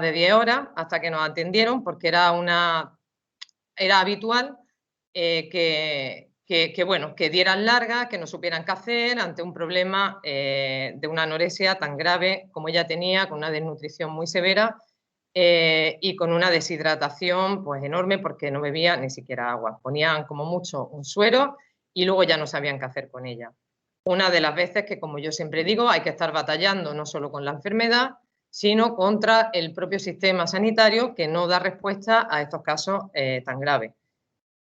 de 10 horas hasta que nos atendieron, porque era habitual bueno, que dieran largas, que no supieran qué hacer ante un problema de una anorexia tan grave como ella tenía, con una desnutrición muy severa y con una deshidratación pues enorme porque no bebía ni siquiera agua. Ponían como mucho un suero y luego ya no sabían qué hacer con ella. Una de las veces que, como yo siempre digo, hay que estar batallando no solo con la enfermedad, sino contra el propio sistema sanitario que no da respuesta a estos casos tan graves.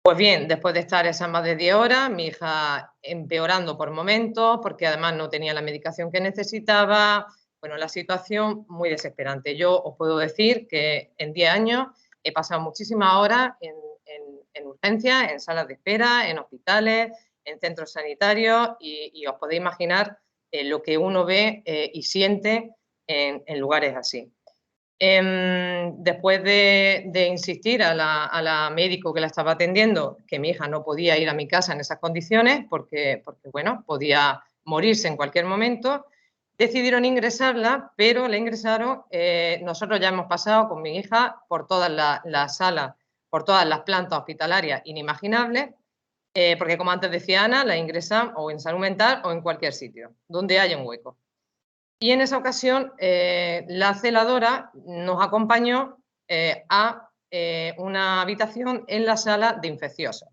Pues bien, después de estar esas más de 10 horas, mi hija empeorando por momentos, porque además no tenía la medicación que necesitaba. Bueno, la situación muy desesperante. Yo os puedo decir que en 10 años he pasado muchísimas horas en urgencias, en salas de espera, en hospitales, en centros sanitarios y os podéis imaginar lo que uno ve y siente en lugares así. Después de insistir a la médico que la estaba atendiendo que mi hija no podía ir a mi casa en esas condiciones porque bueno, podía morirse en cualquier momento, decidieron ingresarla, pero la ingresaron, nosotros ya hemos pasado con mi hija por todas las salas, por todas las plantas hospitalarias inimaginables, porque como antes decía Ana, la ingresan o en salud mental o en cualquier sitio, donde haya un hueco. Y en esa ocasión la celadora nos acompañó a una habitación en la sala de infecciosos.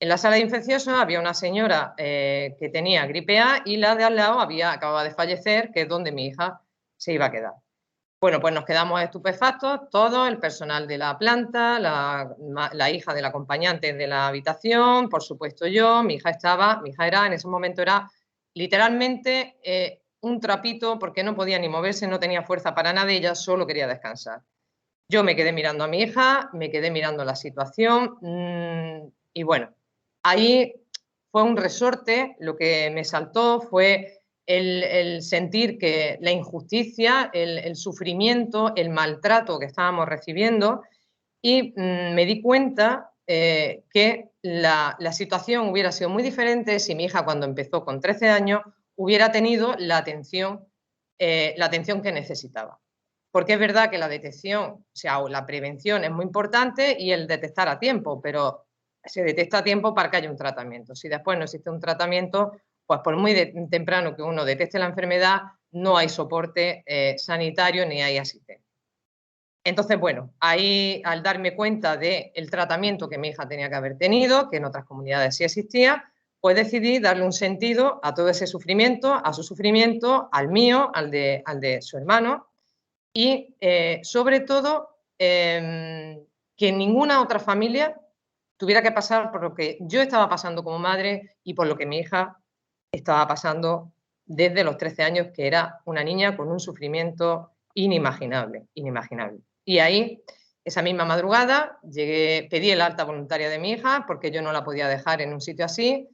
En la sala de infecciosos había una señora que tenía gripe A y la de al lado acababa de fallecer, que es donde mi hija se iba a quedar. Bueno, pues nos quedamos estupefactos, todo el personal de la planta, la hija del acompañante de la habitación, por supuesto yo, mi hija era, en ese momento era literalmente un trapito porque no podía ni moverse, no tenía fuerza para nada, ella solo quería descansar. Yo me quedé mirando a mi hija, me quedé mirando la situación y bueno, ahí fue un resorte, lo que me saltó fue el sentir que la injusticia, el sufrimiento, el maltrato que estábamos recibiendo y me di cuenta que la situación hubiera sido muy diferente si mi hija cuando empezó con 13 años hubiera tenido la atención que necesitaba. Porque es verdad que la detección, o sea, o la prevención es muy importante y el detectar a tiempo, pero se detecta a tiempo para que haya un tratamiento. Si después no existe un tratamiento, pues por muy temprano que uno detecte la enfermedad, no hay soporte sanitario ni hay asistencia. Entonces, bueno, ahí al darme cuenta del tratamiento que mi hija tenía que haber tenido, que en otras comunidades sí existía, pues decidí darle un sentido a todo ese sufrimiento, a su sufrimiento, al mío, al de su hermano, y sobre todo que ninguna otra familia tuviera que pasar por lo que yo estaba pasando como madre y por lo que mi hija estaba pasando desde los 13 años, que era una niña con un sufrimiento inimaginable, inimaginable. Y ahí, esa misma madrugada, pedí el alta voluntaria de mi hija porque yo no la podía dejar en un sitio así,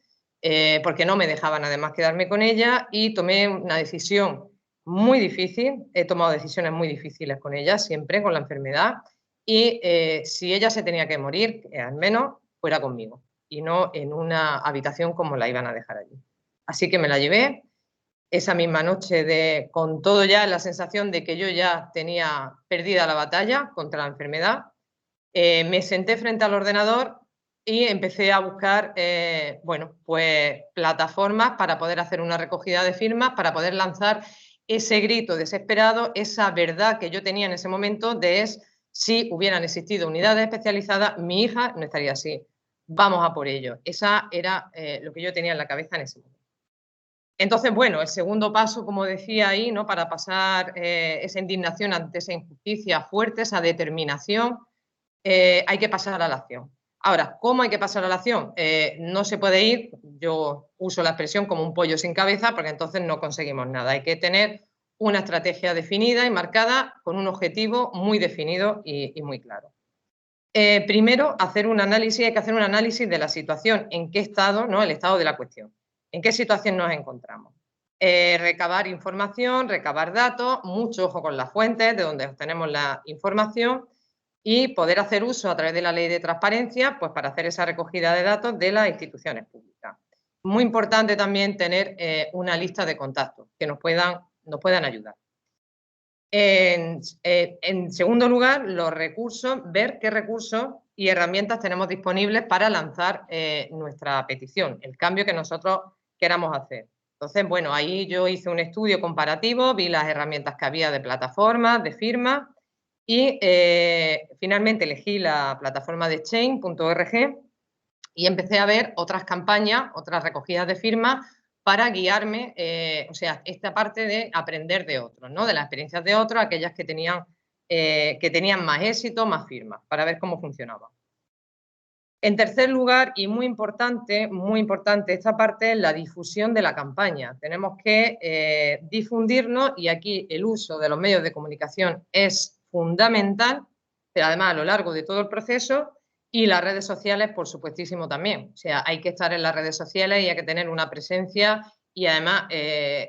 porque no me dejaban además quedarme con ella y tomé una decisión muy difícil. He tomado decisiones muy difíciles con ella, siempre con la enfermedad. Y si ella se tenía que morir, al menos fuera conmigo y no en una habitación como la iban a dejar allí. Así que me la llevé esa misma noche con todo ya la sensación de que yo ya tenía perdida la batalla contra la enfermedad. Me senté frente al ordenador y empecé a buscar, bueno, pues plataformas para poder hacer una recogida de firmas, para poder lanzar ese grito desesperado, esa verdad que yo tenía en ese momento si hubieran existido unidades especializadas, mi hija no estaría así. Vamos a por ello. Esa era lo que yo tenía en la cabeza en ese momento. Entonces, bueno, el segundo paso, como decía ahí, ¿no? Para pasar esa indignación ante esa injusticia fuerte, esa determinación, hay que pasar a la acción. Ahora, ¿cómo hay que pasar a la acción? No se puede ir, yo uso la expresión como un pollo sin cabeza, porque entonces no conseguimos nada. Hay que tener una estrategia definida y marcada con un objetivo muy definido y muy claro. Primero, hay que hacer un análisis de la situación, en qué estado, ¿no? El estado de la cuestión, en qué situación nos encontramos. Recabar información, recabar datos, mucho ojo con las fuentes de donde obtenemos la información y poder hacer uso a través de la ley de transparencia, pues para hacer esa recogida de datos de las instituciones públicas. Muy importante también tener una lista de contactos que nos puedan ayudar. En segundo lugar, los recursos, ver qué recursos y herramientas tenemos disponibles para lanzar nuestra petición, el cambio que nosotros queramos hacer. Entonces, bueno, ahí yo hice un estudio comparativo, vi las herramientas que había de plataformas, de firmas y finalmente elegí la plataforma de Change.org y empecé a ver otras campañas, otras recogidas de firmas para guiarme, o sea, esta parte de aprender de otros, ¿no? De las experiencias de otros, aquellas que tenían más éxito, más firmas, para ver cómo funcionaba. En tercer lugar, y muy importante esta parte es la difusión de la campaña. Tenemos que difundirnos y aquí el uso de los medios de comunicación es fundamental, pero además a lo largo de todo el proceso y las redes sociales, por supuestísimo, también. O sea, hay que estar en las redes sociales y hay que tener una presencia y además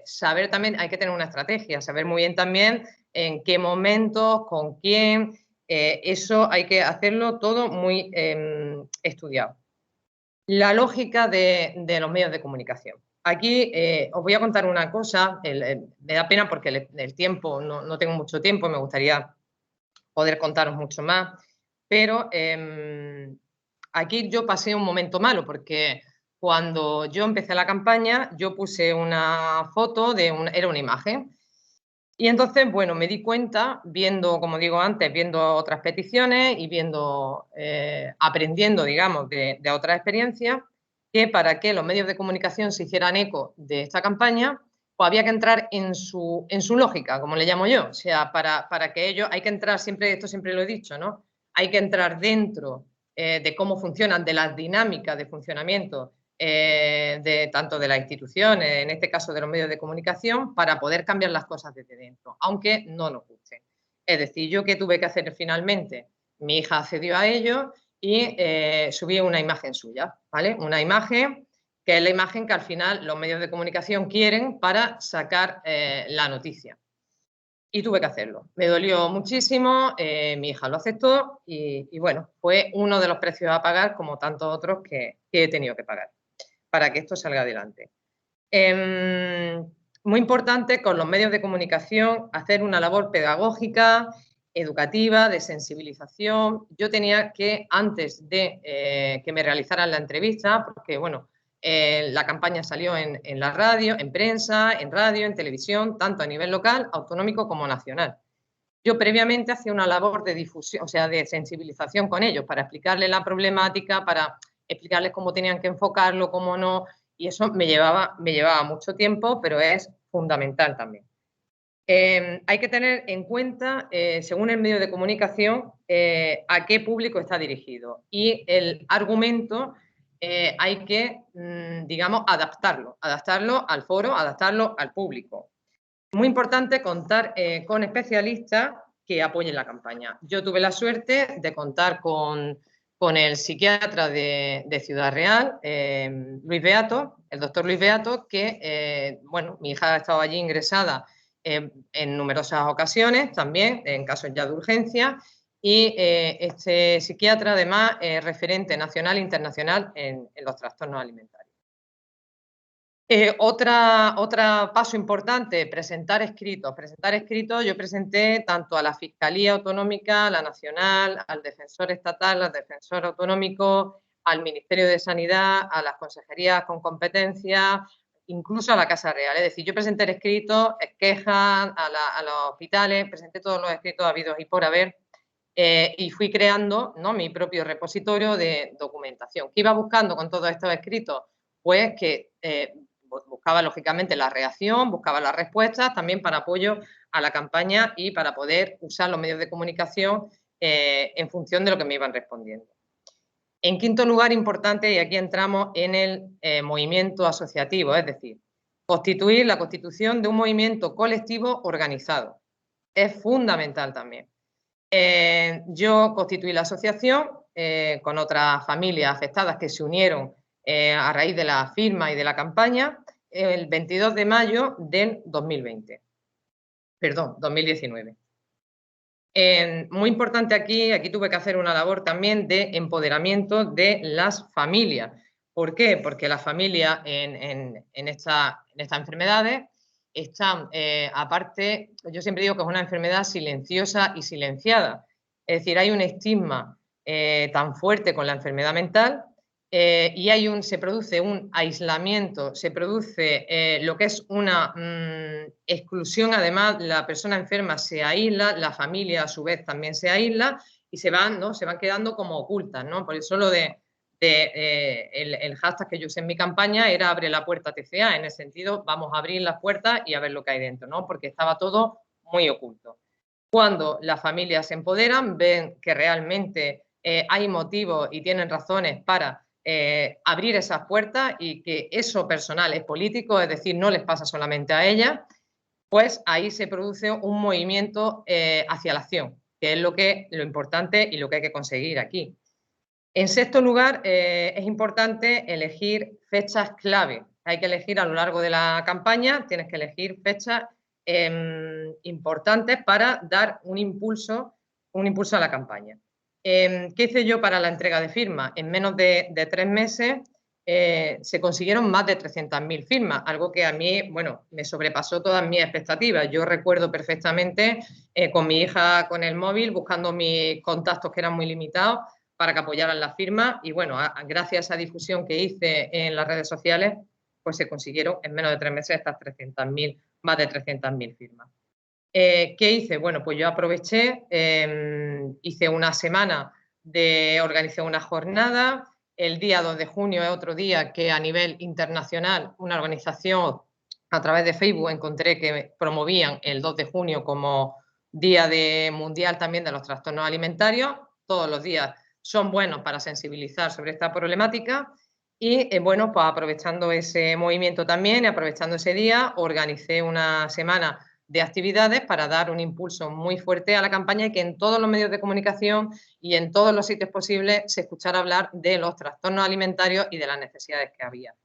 saber también, hay que tener una estrategia, saber muy bien también en qué momentos, con quién. Eso hay que hacerlo todo muy estudiado. La lógica de los medios de comunicación. Aquí os voy a contar una cosa, me da pena porque el tiempo, no tengo mucho tiempo, me gustaría poder contaros mucho más, pero aquí yo pasé un momento malo porque cuando yo empecé la campaña yo puse una foto, era una imagen. Y entonces, bueno, me di cuenta, viendo, como digo antes, viendo otras peticiones y aprendiendo, digamos, de otras experiencias, que para que los medios de comunicación se hicieran eco de esta campaña, pues había que entrar en su lógica, como le llamo yo. O sea, para que ellos, hay que entrar siempre, esto siempre lo he dicho, ¿no? Hay que entrar dentro de cómo funcionan, de las dinámicas de funcionamiento tanto de las instituciones, en este caso de los medios de comunicación, para poder cambiar las cosas desde dentro, aunque no nos guste. Es decir, ¿yo qué tuve que hacer finalmente? Mi hija accedió a ello y subí una imagen suya, ¿vale? Una imagen que es la imagen que al final los medios de comunicación quieren para sacar la noticia. Y tuve que hacerlo. Me dolió muchísimo, mi hija lo aceptó y bueno, fue uno de los precios a pagar, como tantos otros que he tenido que pagar para que esto salga adelante. Muy importante con los medios de comunicación hacer una labor pedagógica, educativa, de sensibilización. Yo tenía que, antes de que me realizaran la entrevista, porque bueno, la campaña salió en la radio, en prensa, en radio, en televisión, tanto a nivel local, autonómico como nacional. Yo previamente hacía una labor de difusión, o sea, de sensibilización con ellos, para explicarles la problemática, para explicarles cómo tenían que enfocarlo, cómo no, y eso me llevaba mucho tiempo, pero es fundamental también. Hay que tener en cuenta, según el medio de comunicación, a qué público está dirigido y el argumento hay que, digamos, adaptarlo al foro, adaptarlo al público. Muy importante contar con especialistas que apoyen la campaña. Yo tuve la suerte de contar con el psiquiatra de Ciudad Real, Luis Beato, el doctor Luis Beato, que, bueno, mi hija ha estado allí ingresada en numerosas ocasiones, también en casos ya de urgencia, y este psiquiatra además es referente nacional e internacional en los trastornos alimentarios. Otro paso importante, presentar escritos. Presentar escritos, yo presenté tanto a la Fiscalía Autonómica, a la Nacional, al Defensor Estatal, al Defensor Autonómico, al Ministerio de Sanidad, a las consejerías con competencia, incluso a la Casa Real. Es decir, yo presenté escritos, quejas a los hospitales, presenté todos los escritos habidos y por haber, y fui creando, ¿no?, mi propio repositorio de documentación. ¿Qué iba buscando con todos estos escritos? Pues que buscaba lógicamente la reacción, buscaba las respuestas también para apoyo a la campaña y para poder usar los medios de comunicación en función de lo que me iban respondiendo. En quinto lugar, importante, y aquí entramos en el movimiento asociativo, es decir, constituir la constitución de un movimiento colectivo organizado. Es fundamental también. Yo constituí la asociación con otras familias afectadas que se unieron a raíz de la firma y de la campaña el 22 de mayo del 2020. Perdón, 2019. Muy importante aquí tuve que hacer una labor también de empoderamiento de las familias. ¿Por qué? Porque las familias en estas enfermedades están, aparte, yo siempre digo que es una enfermedad silenciosa y silenciada. Es decir, hay un estigma tan fuerte con la enfermedad mental y se produce un aislamiento, se produce lo que es una exclusión. Además, la persona enferma se aísla, la familia a su vez también se aísla y se van, ¿no? Se van quedando como ocultas, ¿no? Por eso el hashtag que yo usé en mi campaña era abre la puerta TCA, en el sentido vamos a abrir las puertas y a ver lo que hay dentro, ¿no? Porque estaba todo muy oculto. Cuando las familias se empoderan, ven que realmente hay motivos y tienen razones para abrir esas puertas y que eso personal es político, es decir, no les pasa solamente a ellas, pues ahí se produce un movimiento hacia la acción, que es lo importante y lo que hay que conseguir aquí. En sexto lugar, es importante elegir fechas clave. Hay que elegir a lo largo de la campaña, tienes que elegir fechas importantes para dar un impulso a la campaña. ¿Qué hice yo para la entrega de firmas? En menos de 3 meses se consiguieron más de 300.000 firmas, algo que a mí, bueno, me sobrepasó todas mis expectativas. Yo recuerdo perfectamente con mi hija con el móvil, buscando mis contactos que eran muy limitados, para que apoyaran la firma y bueno, gracias a esa difusión que hice en las redes sociales, pues se consiguieron en menos de 3 meses estas 300.000, más de 300.000 firmas. ¿Qué hice? Bueno, pues yo aproveché, hice una semana organicé una jornada. El día 2 de junio es otro día que a nivel internacional una organización a través de Facebook encontré que promovían el 2 de junio como Día Mundial también de los Trastornos Alimentarios. Todos los días son buenos para sensibilizar sobre esta problemática y bueno, pues aprovechando ese movimiento también y aprovechando ese día, organicé una semana de actividades para dar un impulso muy fuerte a la campaña y que en todos los medios de comunicación y en todos los sitios posibles se escuchara hablar de los trastornos alimentarios y de las necesidades que había.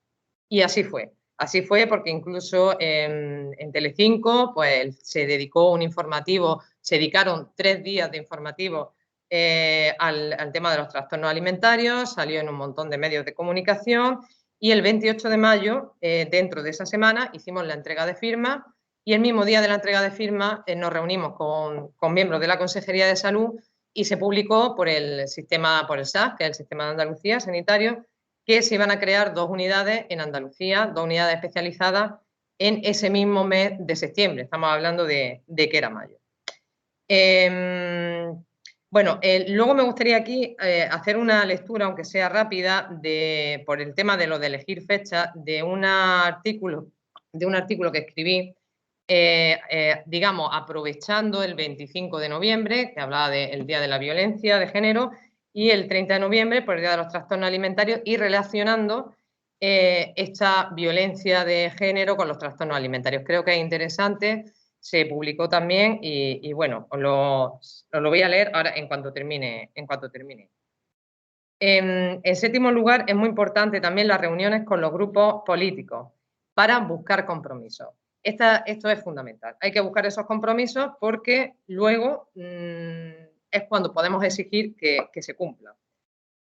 Y así fue. Así fue porque incluso en Telecinco pues, se dedicó un informativo, se dedicaron 3 días de informativo al tema de los trastornos alimentarios, salió en un montón de medios de comunicación y el 28 de mayo, dentro de esa semana, hicimos la entrega de firmas y el mismo día de la entrega de firmas nos reunimos con miembros de la Consejería de Salud y se publicó por el SAS, que es el Sistema de Andalucía Sanitario, que se iban a crear 2 unidades en Andalucía, 2 unidades especializadas en ese mismo mes de septiembre. Estamos hablando de que era mayo. Bueno, luego me gustaría aquí hacer una lectura, aunque sea rápida, por el tema de lo de elegir fecha, de un artículo que escribí, digamos, aprovechando el 25 de noviembre, que hablaba del Día de la Violencia de Género, y el 30 de noviembre por el Día de los Trastornos Alimentarios y relacionando esta violencia de género con los trastornos alimentarios. Creo que es interesante, se publicó también y bueno, os lo voy a leer ahora en cuanto termine. En séptimo lugar, es muy importante también las reuniones con los grupos políticos para buscar compromisos. Esto es fundamental. Hay que buscar esos compromisos porque luego es cuando podemos exigir que se cumplan.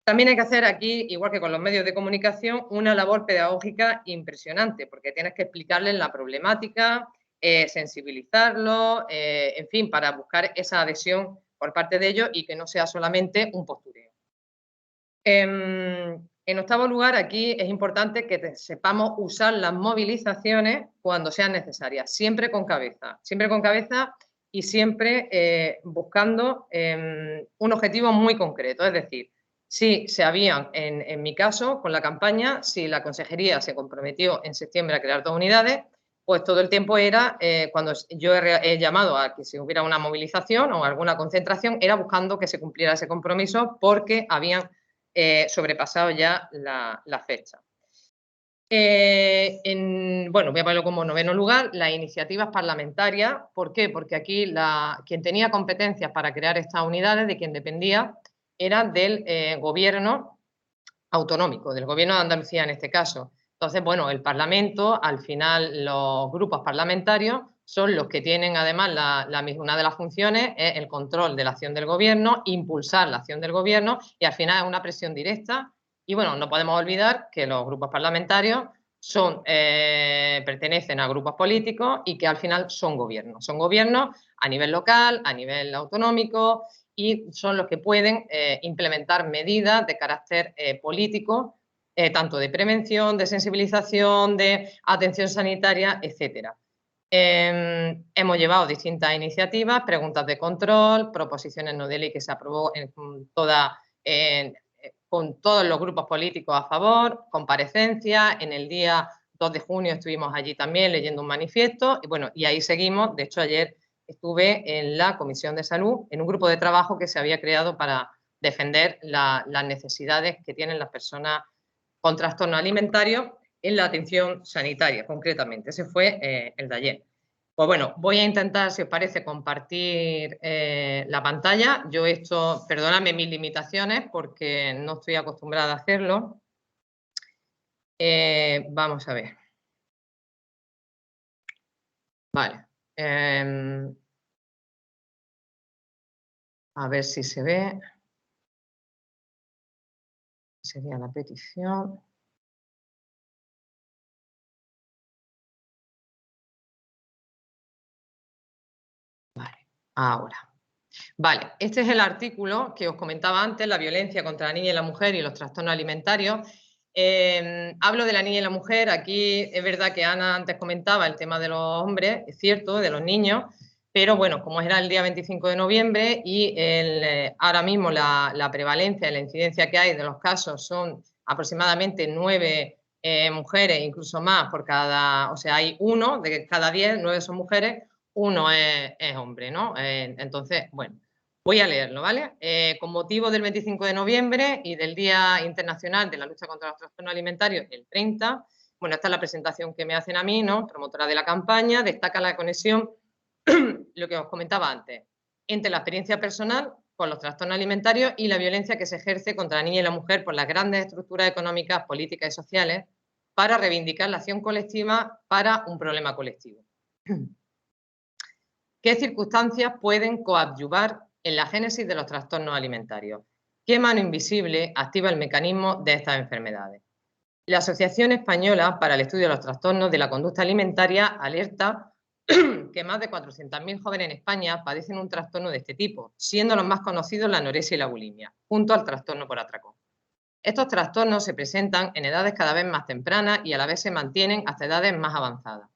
También hay que hacer aquí, igual que con los medios de comunicación, una labor pedagógica impresionante, porque tienes que explicarles la problemática, sensibilizarlos, en fin, para buscar esa adhesión por parte de ellos y que no sea solamente un postureo. En octavo lugar, aquí es importante que sepamos usar las movilizaciones cuando sean necesarias, siempre con cabeza y siempre buscando un objetivo muy concreto. Es decir, si se habían, en mi caso, con la campaña, si la consejería se comprometió en septiembre a crear 2 unidades, pues todo el tiempo era, cuando yo he llamado a que si hubiera una movilización o alguna concentración, era buscando que se cumpliera ese compromiso porque habían sobrepasado ya la fecha. Bueno, voy a ponerlo como noveno lugar, las iniciativas parlamentarias. ¿Por qué? Porque aquí quien tenía competencias para crear estas unidades, de quien dependía, era del gobierno autonómico, del gobierno de Andalucía en este caso. Entonces, bueno, el Parlamento, al final los grupos parlamentarios son los que tienen además una de las funciones es el control de la acción del gobierno, impulsar la acción del gobierno y al final es una presión directa. Y bueno, no podemos olvidar que los grupos parlamentarios pertenecen a grupos políticos y que al final son gobiernos. Son gobiernos a nivel local, a nivel autonómico y son los que pueden implementar medidas de carácter político, tanto de prevención, de sensibilización, de atención sanitaria, etcétera. Hemos llevado distintas iniciativas, preguntas de control, proposiciones no de ley que se aprobó con todos los grupos políticos a favor, comparecencias. En el día 2 de junio estuvimos allí también leyendo un manifiesto y bueno, y ahí seguimos. De hecho, ayer estuve en la Comisión de Salud, en un grupo de trabajo que se había creado para defender las necesidades que tienen las personas con trastorno alimentario en la atención sanitaria, concretamente. Ese fue el de ayer. Pues bueno, voy a intentar, si os parece, compartir la pantalla. Yo esto, perdóname mis limitaciones porque no estoy acostumbrada a hacerlo. Vamos a ver. Vale. A ver si se ve. Sería la petición. Vale, ahora. Vale, este es el artículo que os comentaba antes, la violencia contra la niña y la mujer y los trastornos alimentarios. Hablo de la niña y la mujer, aquí es verdad que Ana antes comentaba el tema de los hombres, es cierto, de los niños, pero bueno, como era el día 25 de noviembre y ahora mismo la prevalencia, la incidencia que hay de los casos son aproximadamente 9 mujeres, incluso más por cada, o sea, hay 1 de cada 10, 9 son mujeres, 1 es hombre, ¿no? Entonces, bueno, voy a leerlo, ¿vale? Con motivo del 25 de noviembre y del Día Internacional de la Lucha contra los Trastornos Alimentarios, el 30, bueno, esta es la presentación que me hacen a mí, ¿no? Promotora de la campaña, destaca la conexión, lo que os comentaba antes, entre la experiencia personal con los trastornos alimentarios y la violencia que se ejerce contra la niña y la mujer por las grandes estructuras económicas, políticas y sociales para reivindicar la acción colectiva para un problema colectivo. ¿Qué circunstancias pueden coadyuvar en la génesis de los trastornos alimentarios? ¿Qué mano invisible activa el mecanismo de estas enfermedades? La Asociación Española para el Estudio de los Trastornos de la Conducta Alimentaria alerta que más de 400.000 jóvenes en España padecen un trastorno de este tipo, siendo los más conocidos la anorexia y la bulimia, junto al trastorno por atracón. Estos trastornos se presentan en edades cada vez más tempranas y a la vez se mantienen hasta edades más avanzadas.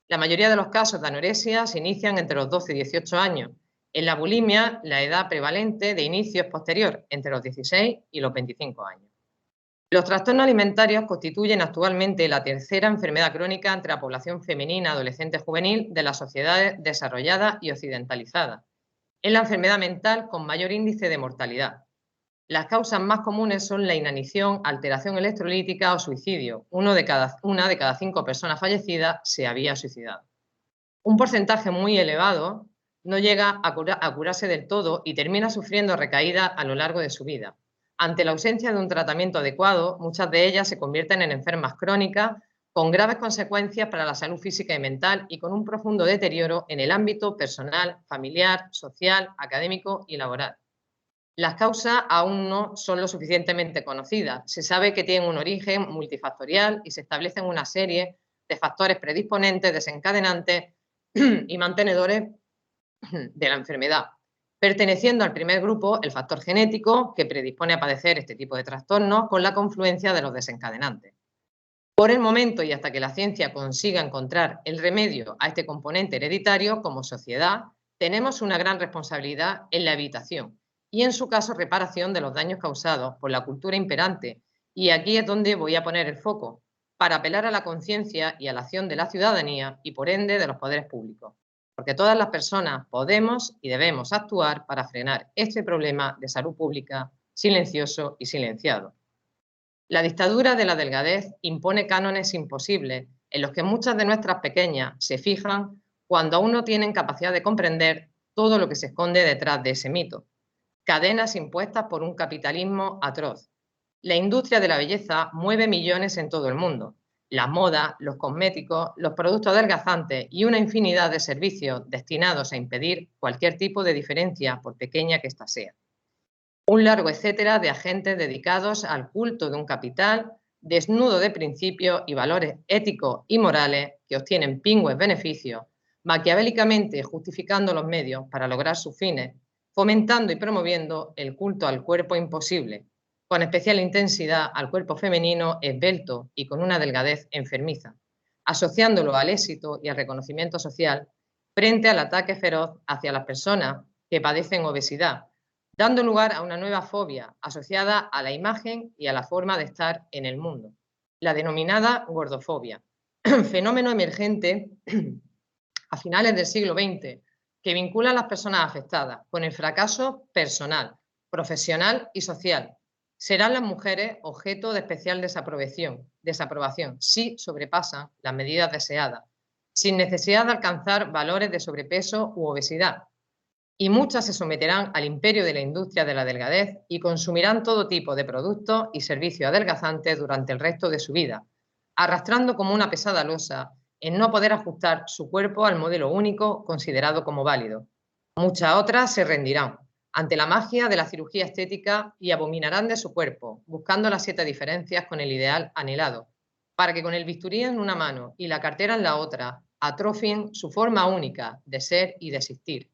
La mayoría de los casos de anorexia se inician entre los 12 y 18 años. En la bulimia, la edad prevalente de inicio es posterior, entre los 16 y los 25 años. Los trastornos alimentarios constituyen actualmente la tercera enfermedad crónica entre la población femenina, adolescente, juvenil de las sociedades desarrolladas y occidentalizadas. Es la enfermedad mental con mayor índice de mortalidad. Las causas más comunes son la inanición, alteración electrolítica o suicidio. Una de cada 5 personas fallecidas se había suicidado. Un porcentaje muy elevado no llega a curarse del todo y termina sufriendo recaídas a lo largo de su vida. Ante la ausencia de un tratamiento adecuado, muchas de ellas se convierten en enfermas crónicas con graves consecuencias para la salud física y mental y con un profundo deterioro en el ámbito personal, familiar, social, académico y laboral. Las causas aún no son lo suficientemente conocidas. Se sabe que tienen un origen multifactorial y se establecen una serie de factores predisponentes, desencadenantes y mantenedores de la enfermedad. Perteneciendo al primer grupo, el factor genético, que predispone a padecer este tipo de trastornos con la confluencia de los desencadenantes. Por el momento y hasta que la ciencia consiga encontrar el remedio a este componente hereditario, como sociedad, tenemos una gran responsabilidad en la evitación y, en su caso, reparación de los daños causados por la cultura imperante. Y aquí es donde voy a poner el foco, para apelar a la conciencia y a la acción de la ciudadanía y, por ende, de los poderes públicos. Porque todas las personas podemos y debemos actuar para frenar este problema de salud pública silencioso y silenciado. La dictadura de la delgadez impone cánones imposibles en los que muchas de nuestras pequeñas se fijan cuando aún no tienen capacidad de comprender todo lo que se esconde detrás de ese mito. Cadenas impuestas por un capitalismo atroz. La industria de la belleza mueve millones en todo el mundo. La moda, los cosméticos, los productos adelgazantes y una infinidad de servicios destinados a impedir cualquier tipo de diferencia, por pequeña que ésta sea. Un largo etcétera de agentes dedicados al culto de un capital desnudo de principios y valores éticos y morales que obtienen pingües beneficios, maquiavélicamente justificando los medios para lograr sus fines, fomentando y promoviendo el culto al cuerpo imposible, con especial intensidad al cuerpo femenino esbelto y con una delgadez enfermiza, asociándolo al éxito y al reconocimiento social frente al ataque feroz hacia las personas que padecen obesidad, dando lugar a una nueva fobia asociada a la imagen y a la forma de estar en el mundo, la denominada gordofobia, fenómeno emergente a finales del siglo XX que vincula a las personas afectadas con el fracaso personal, profesional y social. Serán las mujeres objeto de especial desaprobación si sobrepasan las medidas deseadas, sin necesidad de alcanzar valores de sobrepeso u obesidad. Y muchas se someterán al imperio de la industria de la delgadez y consumirán todo tipo de productos y servicios adelgazantes durante el resto de su vida, arrastrando como una pesada losa en no poder ajustar su cuerpo al modelo único considerado como válido. Muchas otras se rendirán ante la magia de la cirugía estética y abominarán de su cuerpo, buscando las 7 diferencias con el ideal anhelado, para que con el bisturí en una mano y la cartera en la otra, atrofien su forma única de ser y de existir.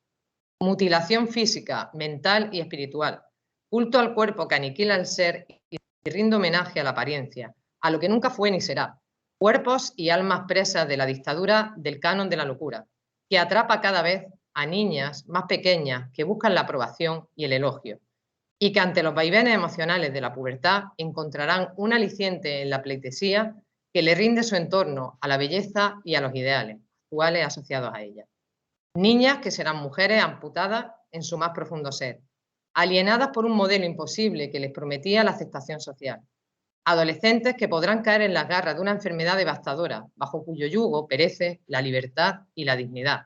Mutilación física, mental y espiritual, culto al cuerpo que aniquila el ser y rinde homenaje a la apariencia, a lo que nunca fue ni será, cuerpos y almas presas de la dictadura del canon de la locura, que atrapa cada vez a niñas más pequeñas que buscan la aprobación y el elogio, y que ante los vaivenes emocionales de la pubertad encontrarán un aliciente en la pleitesía que le rinde su entorno a la belleza y a los ideales actuales asociados a ella. Niñas que serán mujeres amputadas en su más profundo ser, alienadas por un modelo imposible que les prometía la aceptación social. Adolescentes que podrán caer en las garras de una enfermedad devastadora, bajo cuyo yugo perece la libertad y la dignidad.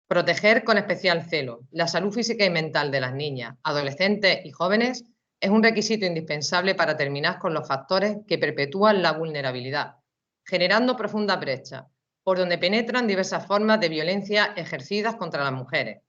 Proteger con especial celo la salud física y mental de las niñas, adolescentes y jóvenes es un requisito indispensable para terminar con los factores que perpetúan la vulnerabilidad, generando profundas brechas, por donde penetran diversas formas de violencia ejercidas contra las mujeres.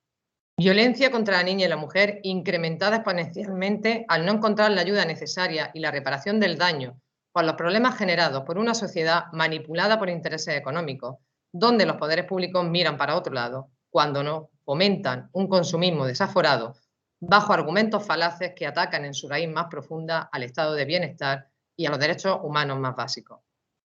Violencia contra la niña y la mujer incrementada exponencialmente al no encontrar la ayuda necesaria y la reparación del daño por los problemas generados por una sociedad manipulada por intereses económicos, donde los poderes públicos miran para otro lado, cuando no, fomentan un consumismo desaforado bajo argumentos falaces que atacan en su raíz más profunda al estado de bienestar y a los derechos humanos más básicos.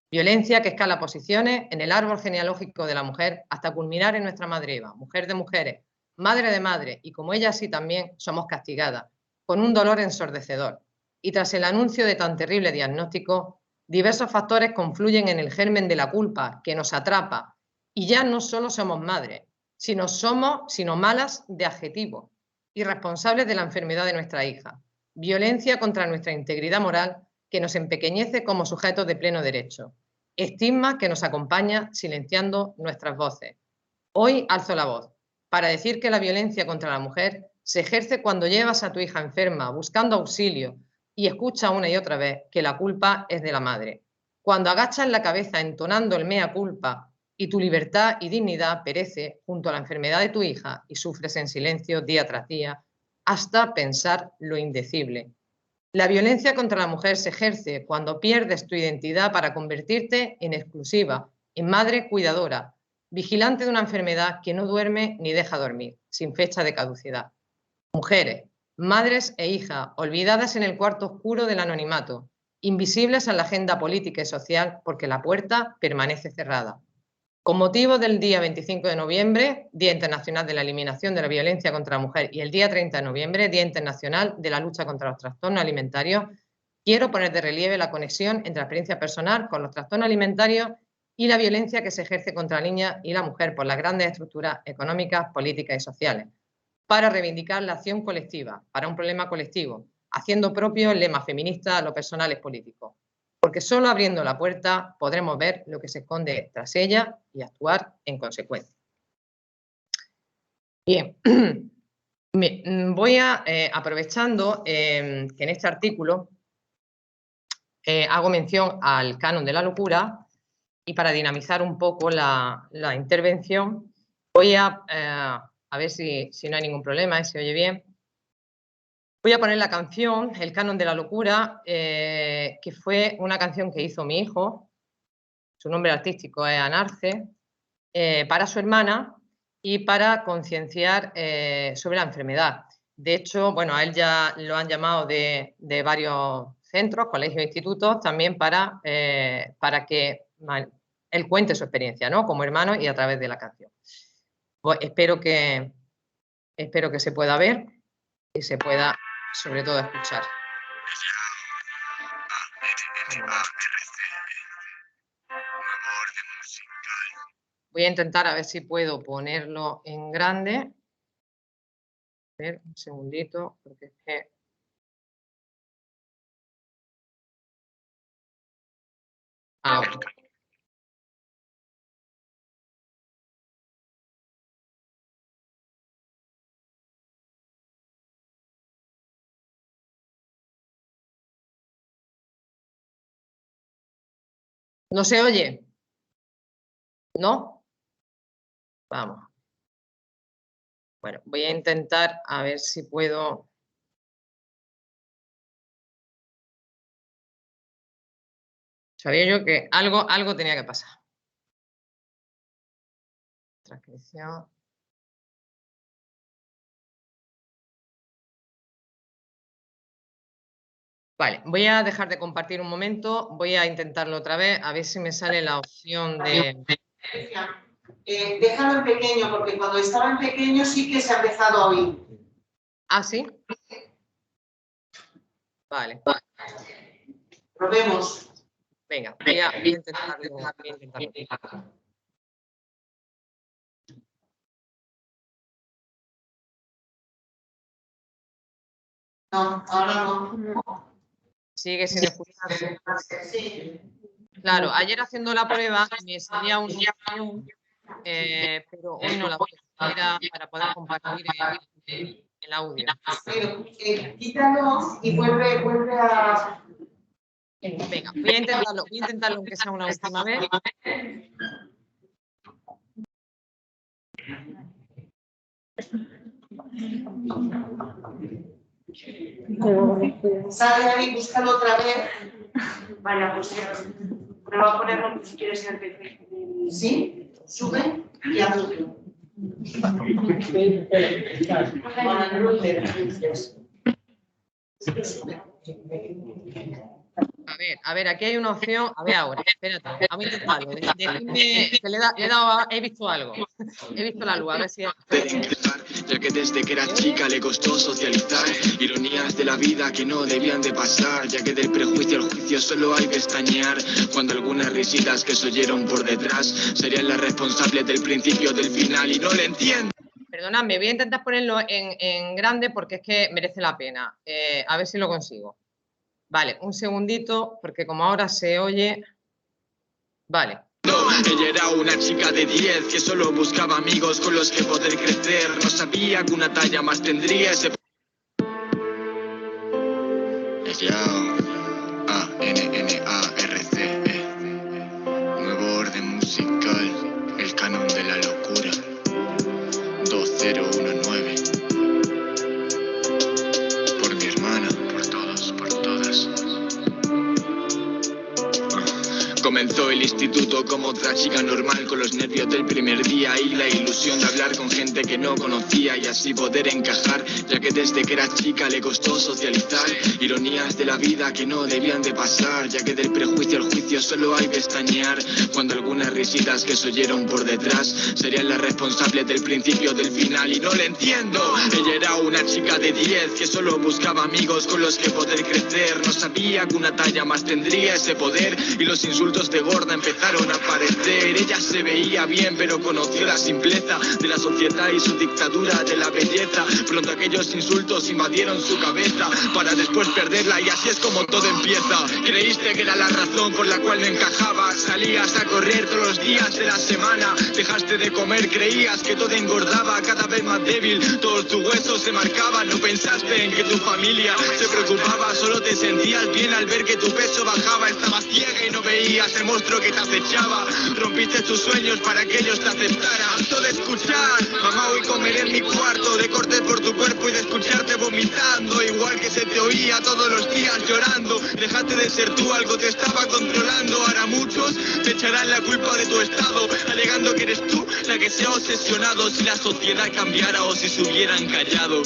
Violencia que escala posiciones en el árbol genealógico de la mujer hasta culminar en nuestra madre Eva, mujer de mujeres, madre de madre, y como ella así también somos castigadas, con un dolor ensordecedor. Y tras el anuncio de tan terrible diagnóstico, diversos factores confluyen en el germen de la culpa que nos atrapa, y ya no solo somos madres, sino malas de adjetivo, y responsables de la enfermedad de nuestra hija. Violencia contra nuestra integridad moral que nos empequeñece como sujetos de pleno derecho. Estigma que nos acompaña silenciando nuestras voces. Hoy alzo la voz para decir que la violencia contra la mujer se ejerce cuando llevas a tu hija enferma buscando auxilio y escucha una y otra vez que la culpa es de la madre. Cuando agachas la cabeza entonando el mea culpa y tu libertad y dignidad perece junto a la enfermedad de tu hija y sufres en silencio día tras día hasta pensar lo indecible. La violencia contra la mujer se ejerce cuando pierdes tu identidad para convertirte en exclusiva, en madre cuidadora, vigilante de una enfermedad que no duerme ni deja dormir, sin fecha de caducidad. Mujeres, madres e hijas, olvidadas en el cuarto oscuro del anonimato, invisibles en la agenda política y social porque la puerta permanece cerrada. Con motivo del día 25 de noviembre, Día Internacional de la Eliminación de la Violencia contra la Mujer, y el día 30 de noviembre, Día Internacional de la Lucha contra los Trastornos Alimentarios, quiero poner de relieve la conexión entre la experiencia personal con los trastornos alimentarios y la violencia que se ejerce contra la niña y la mujer por las grandes estructuras económicas, políticas y sociales, para reivindicar la acción colectiva, para un problema colectivo, haciendo propio el lema feminista "lo personal es político", porque solo abriendo la puerta podremos ver lo que se esconde tras ella y actuar en consecuencia. Bien, voy a, aprovechando que en este artículo hago mención al canon de la locura, y para dinamizar un poco la intervención, voy a ver si no hay ningún problema, si oye bien. Voy a poner la canción, El canon de la locura, que fue una canción que hizo mi hijo, su nombre artístico es Anarce, para su hermana y para concienciar sobre la enfermedad. De hecho, bueno, a él ya lo han llamado de varios centros, colegios e institutos, también para que él cuente su experiencia, ¿no? Como hermano y a través de la canción. Pues espero que se pueda ver y se pueda, sobre todo, escuchar. Voy a intentar a ver si puedo ponerlo en grande. A ver, un segundito, porque es que... Ahora. ¿No se oye? ¿No? Vamos. Bueno, voy a intentar a ver si puedo... Sabía yo que algo tenía que pasar. Transcripción. Vale, voy a dejar de compartir un momento, voy a intentarlo otra vez, a ver si me sale la opción de... Déjalo en pequeño, porque cuando estaba en pequeño sí que se ha empezado a oír. ¿Ah, sí? Vale. Probemos. Venga, voy a intentarlo. No, ahora no. Sigue sin escucharse. Sí. Claro, ayer haciendo la prueba me salía una opción, pero hoy no la voy a hacer para poder compartir el audio. Pero, quítalo y vuelve a... Venga, voy a intentarlo aunque sea una última vez. Sale ahí, búscalo otra vez. Vaya, pues prueba a ponerlo si quieres en el PC. ¿Sí? Sube y hazlo. A ver, aquí hay una opción. A ver ahora, espérate, vamos a intentarlo. Decidme que he visto algo. He visto la luz, a ver si... Ya que desde que era chica le costó socializar, ironías de la vida que no debían de pasar, ya que del prejuicio al juicio solo hay que estañar, cuando algunas risitas que se oyeron por detrás serían las responsables del principio del final y no le entiendo. Perdonadme, voy a intentar ponerlo en grande porque es que merece la pena. A ver si lo consigo. Vale, un segundito, porque como ahora se oye... Vale. Ella era una chica de 10 que solo buscaba amigos con los que poder crecer. No sabía que una talla más tendría ese... A-N-N-A-R-C-E. Nuevo orden musical, el canon de la locura. 2019. Por mi hermana, por todos, por todas. Comenzó el instituto como otra chica normal, con los nervios del primer día y la ilusión de hablar con gente que no conocía y así poder encajar, ya que desde que era chica le costó socializar, ironías de la vida que no debían de pasar, ya que del prejuicio al juicio solo hay que estañar, cuando algunas risitas que se oyeron por detrás serían las responsables del principio del final y no le entiendo. Ella era una chica de 10 que solo buscaba amigos con los que poder crecer, no sabía que una talla más tendría ese poder y los insultos de gorda empezaron a aparecer. Ella se veía bien pero conoció la simpleza de la sociedad y su dictadura de la belleza. Pronto aquellos insultos invadieron su cabeza para después perderla y así es como todo empieza. Creíste que era la razón por la cual no encajabas, salías a correr todos los días de la semana, dejaste de comer, creías que todo engordaba, cada vez más débil, todos tus huesos se marcaban, no pensaste en que tu familia se preocupaba, solo te sentías bien al ver que tu peso bajaba, estabas ciega y no veías el monstruo que te acechaba, rompiste tus sueños para que ellos te aceptaran. Harto de escuchar, mamá hoy comeré en mi cuarto, de cortes por tu cuerpo y de escucharte vomitando, igual que que se te oía todos los días llorando. Dejaste de ser tú, algo te estaba controlando. Ahora muchos te echarán la culpa de tu estado, alegando que eres tú la que se ha obsesionado. Si la sociedad cambiara o si se hubieran callado,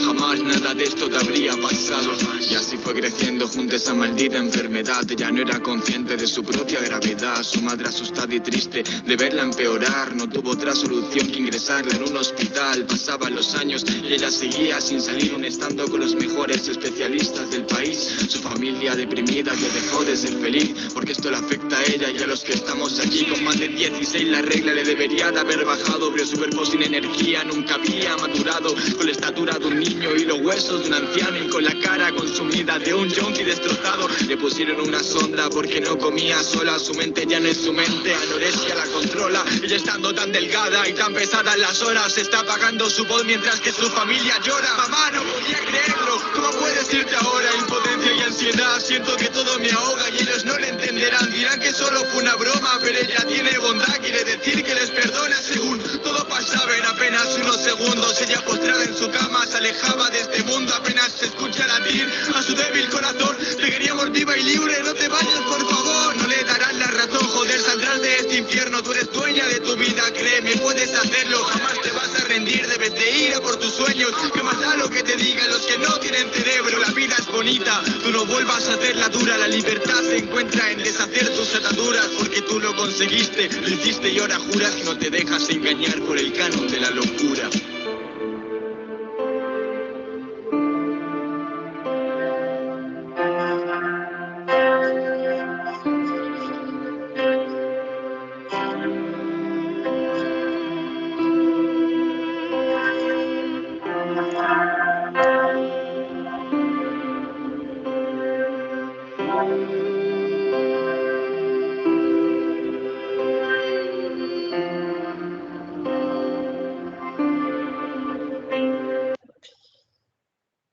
jamás nada de esto te habría pasado. Y así fue creciendo junto a esa maldita enfermedad. Ella no era consciente de su propia gravedad. Su madre asustada y triste de verla empeorar, no tuvo otra solución que ingresarla en un hospital. Pasaban los años y ella seguía sin salir, aún estando con los mejores especialistas del país. Su familia deprimida que dejó de ser feliz, porque esto le afecta a ella y a los que estamos aquí. Con más de 16 la regla le debería de haber bajado, pero su cuerpo sin energía nunca había madurado. Con la estatura de un niño y los huesos de un anciano, y con la cara consumida de un junkie destrozado. Le pusieron una sonda porque no comía sola, su mente ya no es su mente, anorexia la controla. Ella estando tan delgada y tan pesada en las horas, está apagando su voz mientras que su familia llora. Mamá, no podía creerlo, ¿cómo puedes irte ahora? Impotencia y ansiedad, siento que todo me ahoga y ellos no le entenderán. Dirán que solo fue una broma, pero ella tiene bondad, quiere decir que les perdona. Según todo pasaba en apenas unos segundos, ella postrada en su cama se alejaba de este mundo. Apenas se escucha latir a su débil corazón, te queríamos viva y libre, no te vayas por favor. No le darán la razón, joder, saldrás de este infierno. Tú eres dueña de tu vida, créeme, puedes hacerlo. Jamás te vas a rendir, debes de ir a por tus sueños. Que más da lo que te digan los que no tienen cerebro. La vida es bonita, tú no vuelvas a hacerla dura. La libertad se encuentra en deshacer tus ataduras, porque tú lo conseguiste, lo hiciste y ahora juras que no te dejas engañar por el canon de la locura.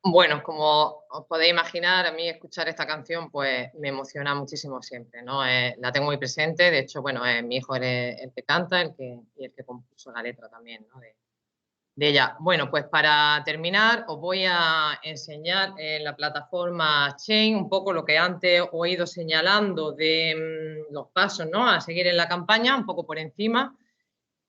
Bueno, como os podéis imaginar, a mí escuchar esta canción pues me emociona muchísimo siempre, ¿no? La tengo muy presente, de hecho, bueno, mi hijo es el que canta y el que compuso la letra también, ¿no? de ella. Bueno, pues para terminar os voy a enseñar en la plataforma Chain un poco lo que antes os he ido señalando de los pasos, ¿no? A seguir en la campaña, un poco por encima.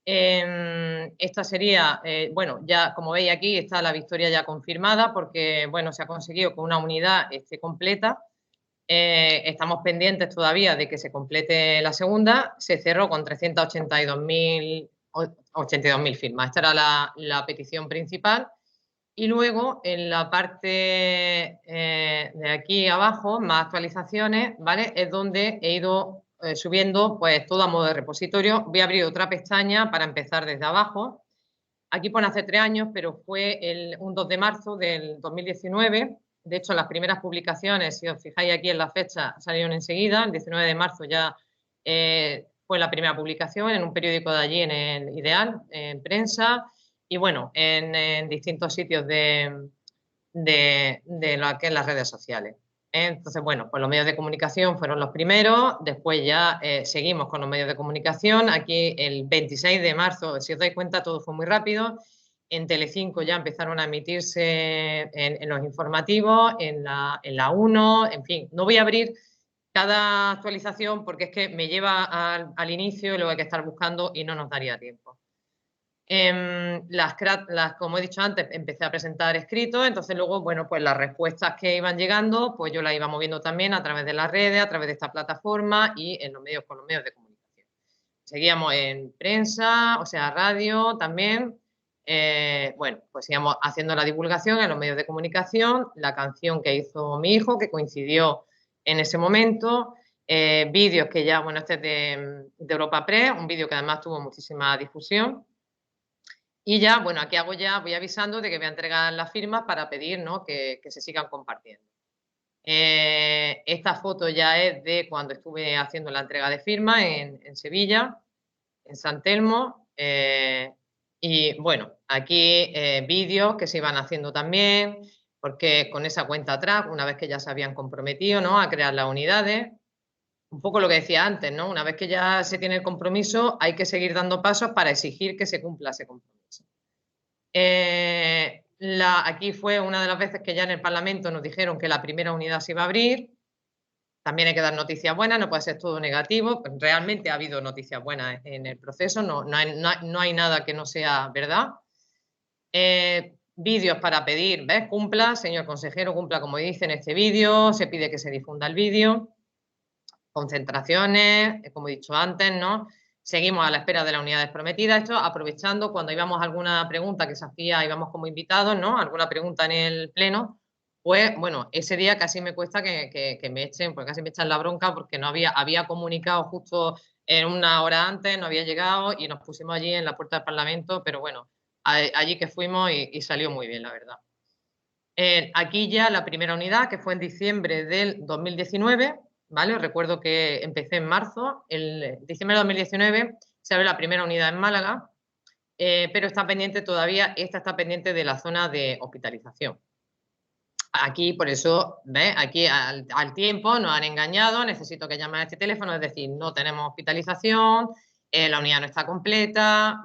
Esta sería, bueno, ya como veis aquí está la victoria ya confirmada porque, bueno, se ha conseguido que una unidad esté completa. Estamos pendientes todavía de que se complete la segunda. Se cerró con 382.000 firmas. Esta era la petición principal. Y luego en la parte de aquí abajo, más actualizaciones, ¿vale? Es donde he ido subiendo pues todo a modo de repositorio. Voy a abrir otra pestaña para empezar desde abajo. Aquí pone hace 3 años, pero fue un 2 de marzo del 2019. De hecho, las primeras publicaciones, si os fijáis aquí en la fecha, salieron enseguida. El 19 de marzo ya fue la primera publicación en un periódico de allí, en el Ideal, en prensa, y bueno, en distintos sitios de lo que es las redes sociales. Entonces, bueno, pues los medios de comunicación fueron los primeros, después ya seguimos con los medios de comunicación. Aquí el 26 de marzo, si os dais cuenta, todo fue muy rápido. En Telecinco ya empezaron a emitirse en los informativos, en la 1, en fin. No voy a abrir cada actualización porque es que me lleva al inicio y luego hay que estar buscando y no nos daría tiempo. Como he dicho antes, empecé a presentar escritos, entonces luego, bueno, pues las respuestas que iban llegando, pues yo las iba moviendo también a través de las redes, a través de esta plataforma y en los medios, con los medios de comunicación. Seguíamos en prensa, o sea, radio también. Bueno, pues íbamos haciendo la divulgación en los medios de comunicación, la canción que hizo mi hijo, que coincidió en ese momento, vídeos que ya, bueno, este es de Europa Press, un vídeo que además tuvo muchísima difusión. Y ya, bueno, aquí voy avisando de que voy a entregar las firmas para pedir, ¿no?, que se sigan compartiendo. Esta foto ya es de cuando estuve haciendo la entrega de firmas en Sevilla, en San Telmo. Y bueno, aquí vídeos que se iban haciendo también, porque con esa cuenta atrás, una vez que ya se habían comprometido, ¿no?, a crear las unidades, un poco lo que decía antes, ¿no?, una vez que ya se tiene el compromiso, hay que seguir dando pasos para exigir que se cumpla ese compromiso. Aquí fue una de las veces que ya en el Parlamento nos dijeron que la primera unidad se iba a abrir. También hay que dar noticias buenas, no puede ser todo negativo. Realmente ha habido noticias buenas en el proceso, no hay nada que no sea verdad. Vídeos para pedir, ¿ves? Cumpla, señor consejero, cumpla como dice en este vídeo, se pide que se difunda el vídeo. Concentraciones, como he dicho antes, ¿no? Seguimos a la espera de las unidades prometidas. Esto aprovechando cuando íbamos a alguna pregunta que se hacía, íbamos como invitados, ¿no? Alguna pregunta en el pleno, pues bueno, ese día casi me cuesta que me echen, pues casi me echan la bronca porque no había comunicado justo en una hora antes, no había llegado y nos pusimos allí en la puerta del Parlamento, pero bueno, allí que fuimos y salió muy bien, la verdad. Aquí ya la primera unidad, que fue en diciembre del 2019, ¿vale? Os recuerdo que empecé en marzo, el diciembre de 2019 se abre la primera unidad en Málaga, pero está pendiente todavía, esta está pendiente de la zona de hospitalización. Aquí, por eso, ¿ves? Aquí al tiempo nos han engañado, necesito que llamen a este teléfono, es decir, no tenemos hospitalización, la unidad no está completa.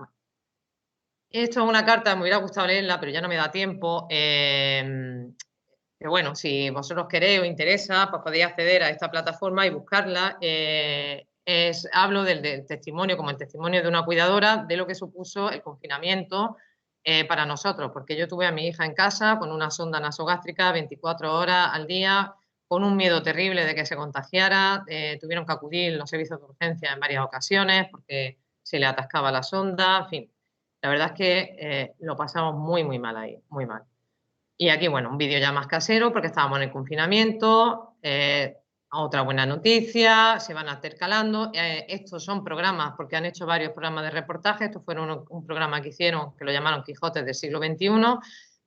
Esto es una carta, me hubiera gustado leerla, pero ya no me da tiempo. Pero bueno, si vosotros queréis o interesa, pues podéis acceder a esta plataforma y buscarla. Hablo del testimonio, como el testimonio de una cuidadora, de lo que supuso el confinamiento para nosotros, porque yo tuve a mi hija en casa con una sonda nasogástrica 24 horas al día, con un miedo terrible de que se contagiara. Tuvieron que acudir los servicios de urgencia en varias ocasiones porque se le atascaba la sonda, en fin. La verdad es que lo pasamos muy, muy mal ahí, muy mal. Y aquí, bueno, un vídeo ya más casero porque estábamos en el confinamiento. Otra buena noticia, se van intercalando. Estos son programas, porque han hecho varios programas de reportaje. Estos fueron un programa que hicieron, que lo llamaron Quijotes del siglo XXI,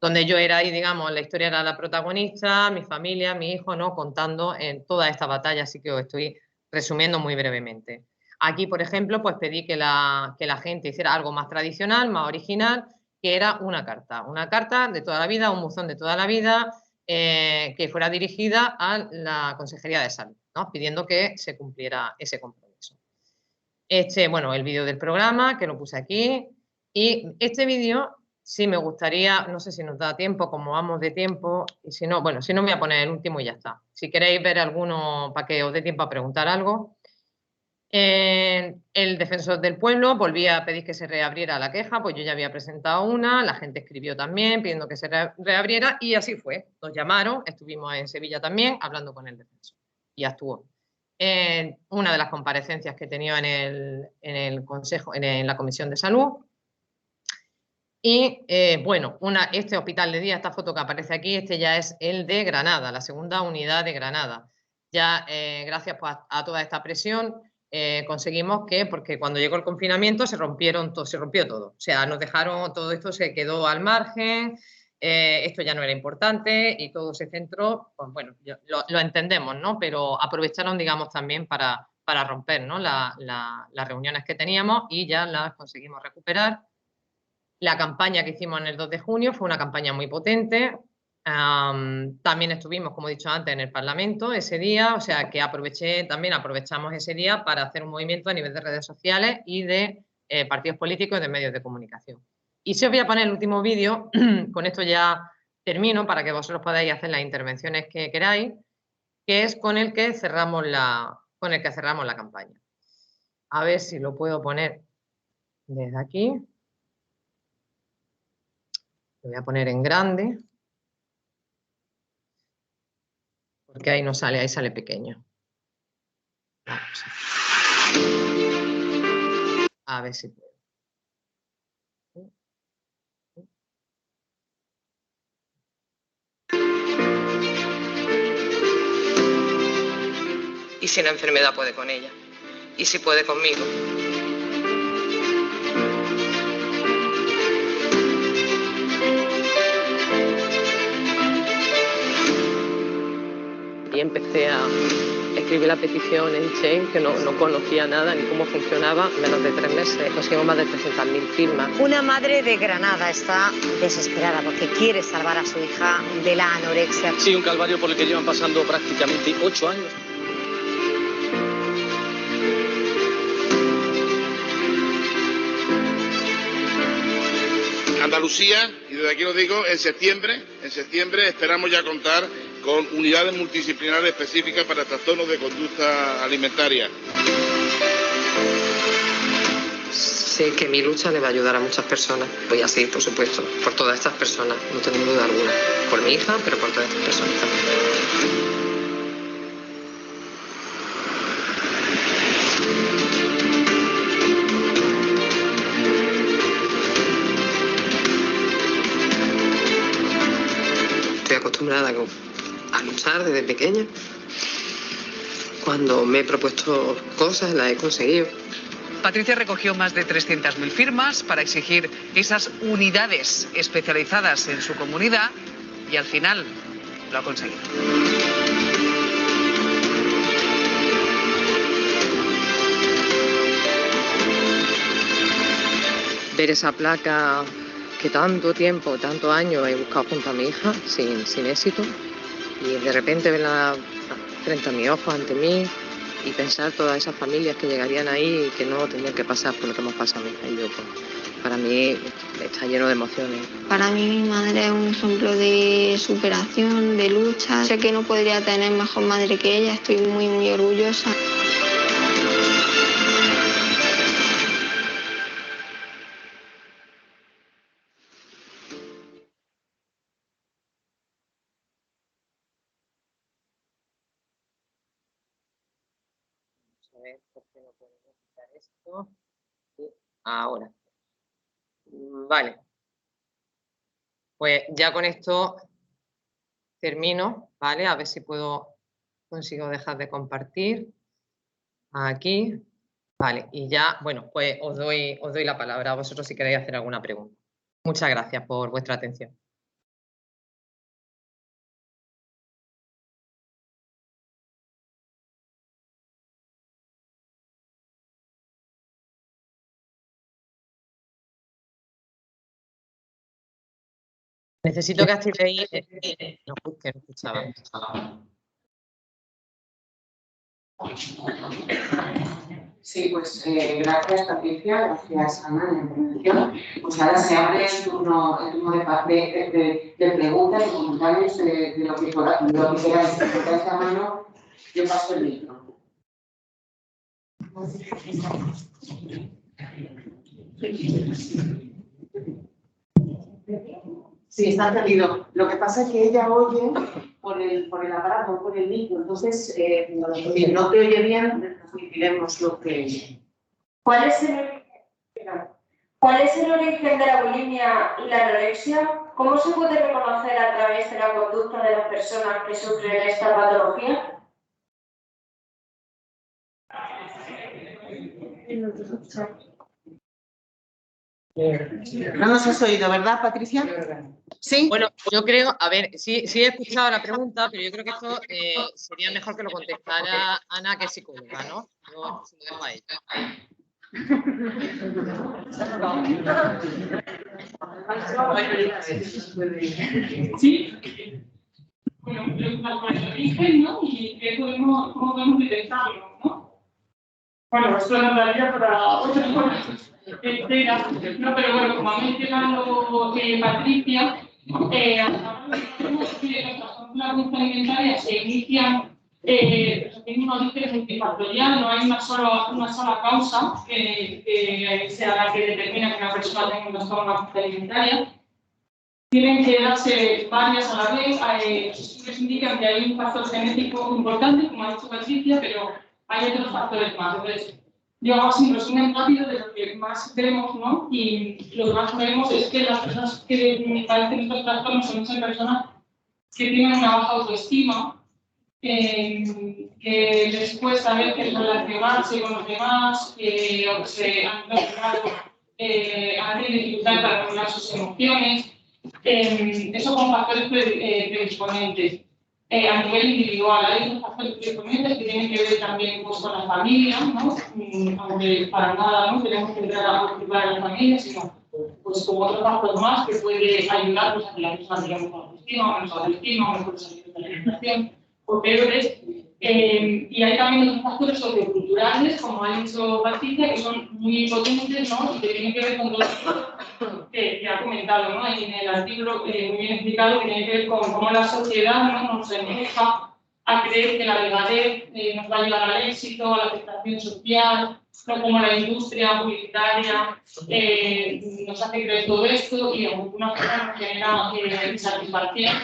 donde yo era ahí, digamos, la historia era la protagonista, mi familia, mi hijo, ¿no? Contando en toda esta batalla, así que os estoy resumiendo muy brevemente. Aquí, por ejemplo, pues pedí que la gente hiciera algo más tradicional, más original, que era una carta de toda la vida, un buzón de toda la vida, que fuera dirigida a la Consejería de Salud, ¿no? Pidiendo que se cumpliera ese compromiso. Bueno, el vídeo del programa, que lo puse aquí, y este vídeo sí me gustaría, no sé si nos da tiempo, como vamos de tiempo, y si no, bueno, si no me voy a poner el último y ya está. Si queréis ver alguno para que os dé tiempo a preguntar algo. El defensor del pueblo volvía a pedir que se reabriera la queja, pues yo ya había presentado una, la gente escribió también pidiendo que se reabriera y así fue. Nos llamaron, estuvimos en Sevilla también hablando con el defensor y actuó. Una de las comparecencias que tenía en el Consejo, en la Comisión de Salud. Y bueno, este hospital de día, esta foto que aparece aquí, este ya es el de Granada, la segunda unidad de Granada. Ya gracias pues, a toda esta presión conseguimos que, porque cuando llegó el confinamiento se rompió todo. O sea, nos dejaron, todo esto se quedó al margen, esto ya no era importante y todo se centró, pues bueno, lo entendemos, ¿no? Pero aprovecharon, digamos, también para romper, ¿no? las reuniones que teníamos y ya las conseguimos recuperar. La campaña que hicimos en el 2 de junio fue una campaña muy potente. También estuvimos, como he dicho antes, en el Parlamento ese día, o sea que aprovechamos ese día para hacer un movimiento a nivel de redes sociales y de partidos políticos y de medios de comunicación. Y si os voy a poner el último vídeo, con esto ya termino para que vosotros podáis hacer las intervenciones que queráis, que es con el que cerramos la campaña. A ver si lo puedo poner desde aquí. Lo voy a poner en grande. Porque ahí no sale, ahí sale pequeño. Vamos a ver si puedo. Y si la enfermedad puede con ella. Y si puede conmigo. Y empecé a escribir la petición en Change, que no conocía nada ni cómo funcionaba. Menos de 3 meses conseguimos más de 300.000 firmas. Una madre de Granada está desesperada porque quiere salvar a su hija de la anorexia. Sí, un calvario por el que llevan pasando prácticamente 8 años. Andalucía y desde aquí lo digo, en septiembre esperamos ya contar con unidades multidisciplinares específicas para trastornos de conducta alimentaria. Sé que mi lucha le va a ayudar a muchas personas. Voy a seguir, por supuesto, por todas estas personas, no tengo duda alguna. Por mi hija, pero por todas estas personas también. Estoy acostumbrada a luchar desde pequeña. Cuando me he propuesto cosas, las he conseguido. Patricia recogió más de 300.000 firmas para exigir esas unidades especializadas en su comunidad y al final lo ha conseguido. Ver esa placa que tanto tiempo, tantos años he buscado junto a mi hija sin éxito y de repente verla frente a mis ojos, ante mí, y pensar todas esas familias que llegarían ahí y que no tendrían que pasar por lo que hemos pasado mi hija y yo, pues, para mí está lleno de emociones. Para mí mi madre es un ejemplo de superación, de lucha. Sé que no podría tener mejor madre que ella, estoy muy, muy orgullosa. A ver, ¿por qué no podemos quitar esto? Y ahora. Vale. Pues ya con esto termino, ¿vale? A ver si consigo dejar de compartir. Aquí. Vale, y ya, bueno, pues os doy la palabra a vosotros si queréis hacer alguna pregunta. Muchas gracias por vuestra atención. Necesito que activéis... No, que no escuchaba. Sí, pues gracias Patricia, gracias Ana en la intervención. Pues ahora se abre el turno de preguntas y comentarios de lo que queráis. Si levantáis la mano, yo paso el micro. Sí, está entendido. Lo que pasa es que ella oye por el aparato, por el micro, entonces si no te oye bien, transmitiremos lo que... ¿Cuál es el origen de la bulimia y la anorexia? ¿Cómo se puede reconocer a través de la conducta de las personas que sufren esta patología? No nos has oído, ¿verdad, Patricia? Sí. Bueno, yo creo, a ver, sí he escuchado la pregunta, pero yo creo que esto sería mejor que lo contestara Ana, que es psicóloga, ¿no? Yo se lo dejo a ella. Sí. Bueno, preguntar el origen, ¿no? Y cómo podemos detectarlo, ¿no? Bueno, esto nos daría para otras cosas enteras, ¿no? Pero bueno, como ha mencionado Patricia, la conducta alimentaria se inician tiene un origen multifactorial, no hay una sola causa que sea la que determina que una persona tenga una conducta alimentaria. Tienen que darse varias a la vez. Los estudios indican que hay un factor genético importante, como ha dicho Patricia, pero hay otros factores más. Entonces, yo hago así un resumen rápido de lo que más vemos, ¿no? Y lo que más vemos es que las personas que padecen estos trastornos son muchas personas que tienen una baja autoestima, que les cuesta a veces relacionarse con los demás, o se han tenido dificultad para controlar sus emociones. Eso con factores predisponentes. A nivel individual, hay otros factores predisponentes que tienen que ver también pues, con la familia, ¿no? Aunque para nada no tenemos que entrar a cultivar a la familia, sino pues, como otro factor más que puede ayudar pues, a que la persona tenga mejor autoestima, menos autoestima, mejor salud de la alimentación. o peores. Y hay también otros factores socioculturales, como ha dicho Patricia, que son muy potentes, ¿no? Y que tienen que ver con todo esto que ha comentado, ¿no? En el artículo muy bien explicado, que tiene que ver con cómo la sociedad, ¿no?, nos empuja a creer que la delgadez nos va a llevar al éxito, a la aceptación social, ¿no?, como la industria publicitaria nos hace creer todo esto y de alguna forma nos genera insatisfacción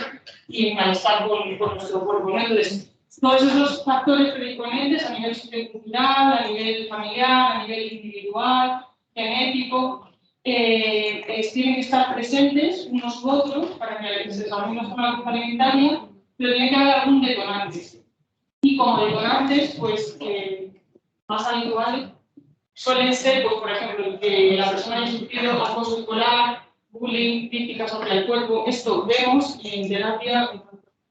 y malestar con nuestro cuerpo, ¿no? Entonces, todos esos factores predisponentes a nivel sociocultural, a nivel familiar, a nivel individual, genético, tienen que estar presentes unos u otros para que se desarrolle una zona alimentaria, pero tiene que haber algún detonante. Y como detonantes, pues, más habituales, suelen ser, pues, por ejemplo, que la persona haya sufrido acoso escolar, bullying, críticas hacia el cuerpo. Esto vemos en terapia,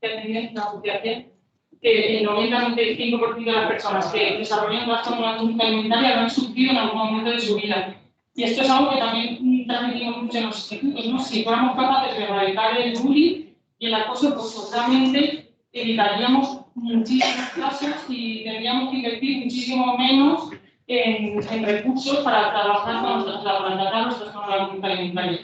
en la asociación, que el 90-95% de las personas que desarrollan trastorno de la conducta alimentaria lo han sufrido en algún momento de su vida. Y esto es algo que también transmitimos mucho en los institutos, ¿no? Si fuéramos capaces de erradicar el bullying y el acoso, pues seguramente evitaríamos muchísimos casos y tendríamos que invertir muchísimo menos en recursos para trabajar con para tratar los trastornos de la conducta alimentaria.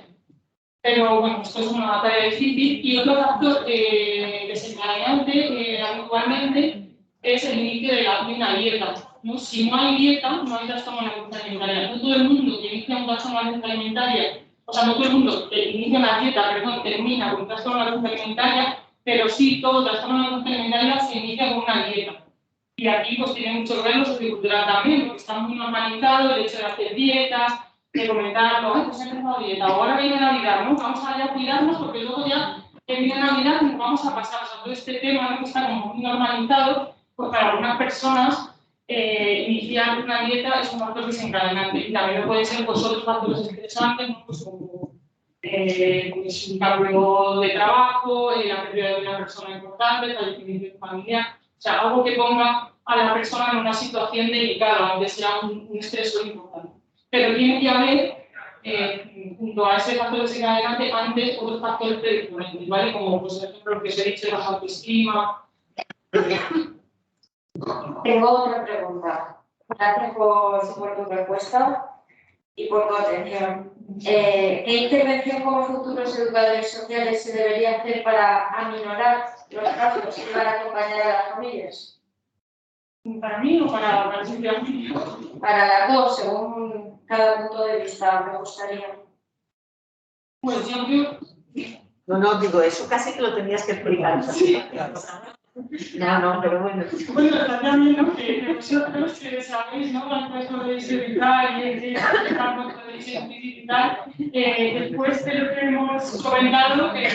Pero bueno, esto es una tarea difícil. Y otro factor desencadenante habitualmente es el inicio de una dieta, ¿no? Si no hay dieta, no hay trastorno de la conducta alimentaria. No todo el mundo que inicia un trastorno de la conducta alimentaria, o sea, no todo el mundo que inicia una dieta, perdón, termina con un trastorno de la conducta alimentaria, pero sí todo trastorno de la conducta alimentaria se inicia con una dieta. Y aquí pues tiene mucho que ver lo sociocultural también, porque está muy normalizado el hecho de hacer dietas, de comentarlo, ay, pues he empezado dieta, o ahora viene Navidad, ¿no? Vamos a ya cuidarnos porque luego ya que viene Navidad nos vamos a pasar. O sea, todo este tema, ¿no?, que está como muy normalizado, pues para algunas personas iniciar una dieta es un factor desencadenante. Y también puede ser pues, otros factores estresantes, ¿no?, pues como pues, un cambio de trabajo, la pérdida de una persona importante, fallecimiento familiar, o sea, algo que ponga a la persona en una situación delicada, aunque sea un estresor importante. Pero tiene que haber, junto a ese factor desencadenante, antes otros factores predisponentes, ¿vale? Como, pues, por ejemplo, lo que os he dicho, baja autoestima. Tengo otra pregunta. Gracias por tu respuesta y por tu atención. ¿Qué intervención como futuros educadores sociales se debería hacer para aminorar los casos y para acompañar a las familias? ¿Para mí o para Silvia? Para las dos, según cada punto de vista, me gustaría. Pues yo creo... No, digo, eso casi que lo tenías que explicar. Sí. No, pero bueno. Bueno, también, ¿no?, que vosotros que sabéis, ¿no?, las cosas de evitar y y tal, después de lo que hemos comentado, que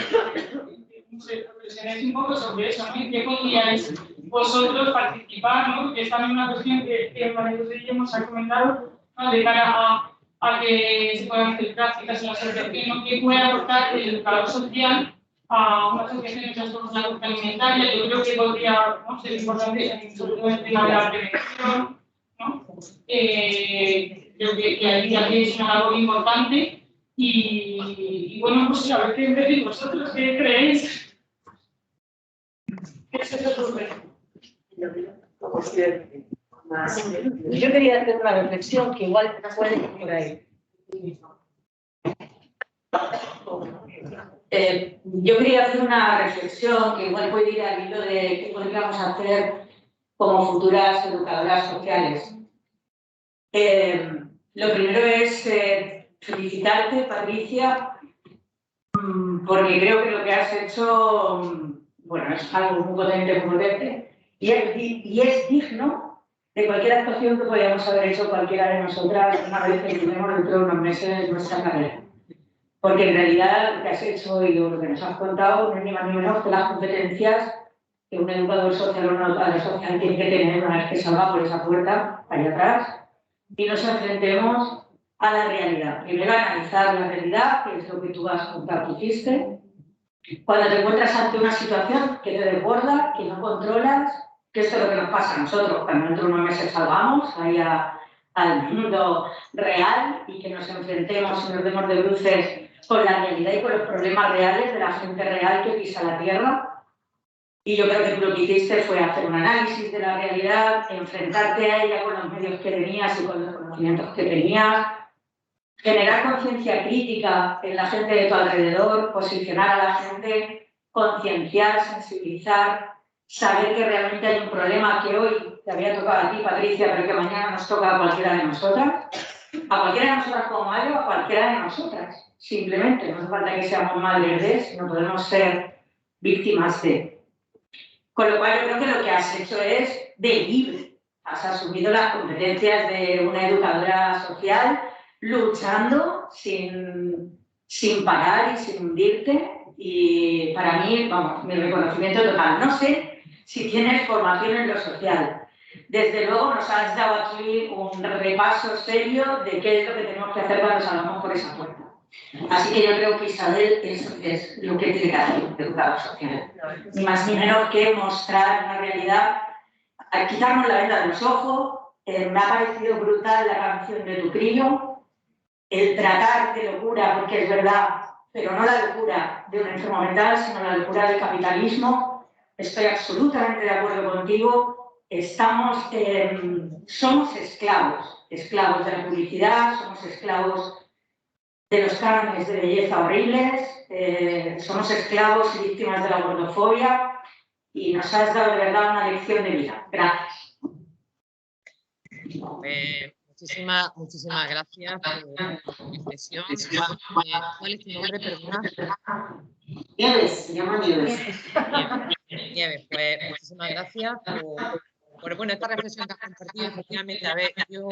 reflexionéis un poco sobre eso, ¿no? ¿En qué podríais vosotros participar, ¿no? Que es también una cuestión que María José y yo hemos comentado, ¿no?, de cara a que se puedan hacer prácticas en la asociación, ¿no?, que puede aportar el educador social a una asociación de trastornos de la conducta alimentaria. Yo creo que podría, ¿no?, ser importante, sobre todo en el tema de la prevención, ¿no? Creo que ahí es una labor importante y bueno, pues a ver qué decís vosotros, ¿qué creéis? ¿Qué se os ocurre? Yo quería hacer una reflexión que igual puede ir por ahí. Yo quería hacer una reflexión que igual puede ir al hilo de qué podríamos hacer como futuras educadoras sociales. Lo primero es felicitarte, Patricia, porque creo que lo que has hecho, bueno, es algo muy potente, muy potente, y es digno de cualquier actuación que podríamos haber hecho cualquiera de nosotras una vez que tenemos dentro de unos meses nuestra carrera. Porque en realidad lo que has hecho y lo que nos has contado no es ni más ni menos que las competencias que un educador social o una educadora social tiene que tener una vez que salga por esa puerta, allá atrás, y nos enfrentemos a la realidad. Primero analizar la realidad, que es lo que tú vas a contar, que hiciste. Cuando te encuentras ante una situación que te desborda, que no controlas, que esto es lo que nos pasa a nosotros cuando dentro de unos meses salgamos ahí al mundo real y que nos enfrentemos y nos demos de bruces con la realidad y con los problemas reales de la gente real que pisa la tierra. Y yo creo que tú lo que hiciste fue hacer un análisis de la realidad, enfrentarte a ella con los medios que tenías y con los conocimientos que tenías, generar conciencia crítica en la gente de tu alrededor, posicionar a la gente, concienciar, sensibilizar, saber que realmente hay un problema que hoy te había tocado a ti, Patricia, pero que mañana nos toca a cualquiera de nosotras. A cualquiera de nosotras como madre o a cualquiera de nosotras. Simplemente, no hace falta que seamos madres de, sino podemos ser víctimas de. Con lo cual yo creo que lo que has hecho es de libre. Has asumido las competencias de una educadora social, luchando sin parar y sin hundirte. Y para mí, vamos, mi reconocimiento total. No sé si tienes formación en lo social. Desde luego nos has dado aquí un repaso serio de qué es lo que tenemos que hacer cuando salgamos por esa puerta. Así que yo creo que Isabel es lo que tiene que hacer un educador social. Ni más ni menos que mostrar una realidad, quitarnos la venda de los ojos. Me ha parecido brutal la canción de Tu Crío, el tratar de locura, porque es verdad, pero no la locura de un enfermo mental, sino la locura del capitalismo. Estoy absolutamente de acuerdo contigo. Somos esclavos de la publicidad, somos esclavos de los cánones de belleza horribles, somos esclavos y víctimas de la gordofobia y nos has dado de verdad una lección de vida. Gracias. Muchísimas gracias por tu reflexión. ¿Cuál es tu nombre, perdona? Nieves, se llama Nieves. Nieves, pues muchísimas gracias por esta reflexión que has compartido. Efectivamente, a ver, yo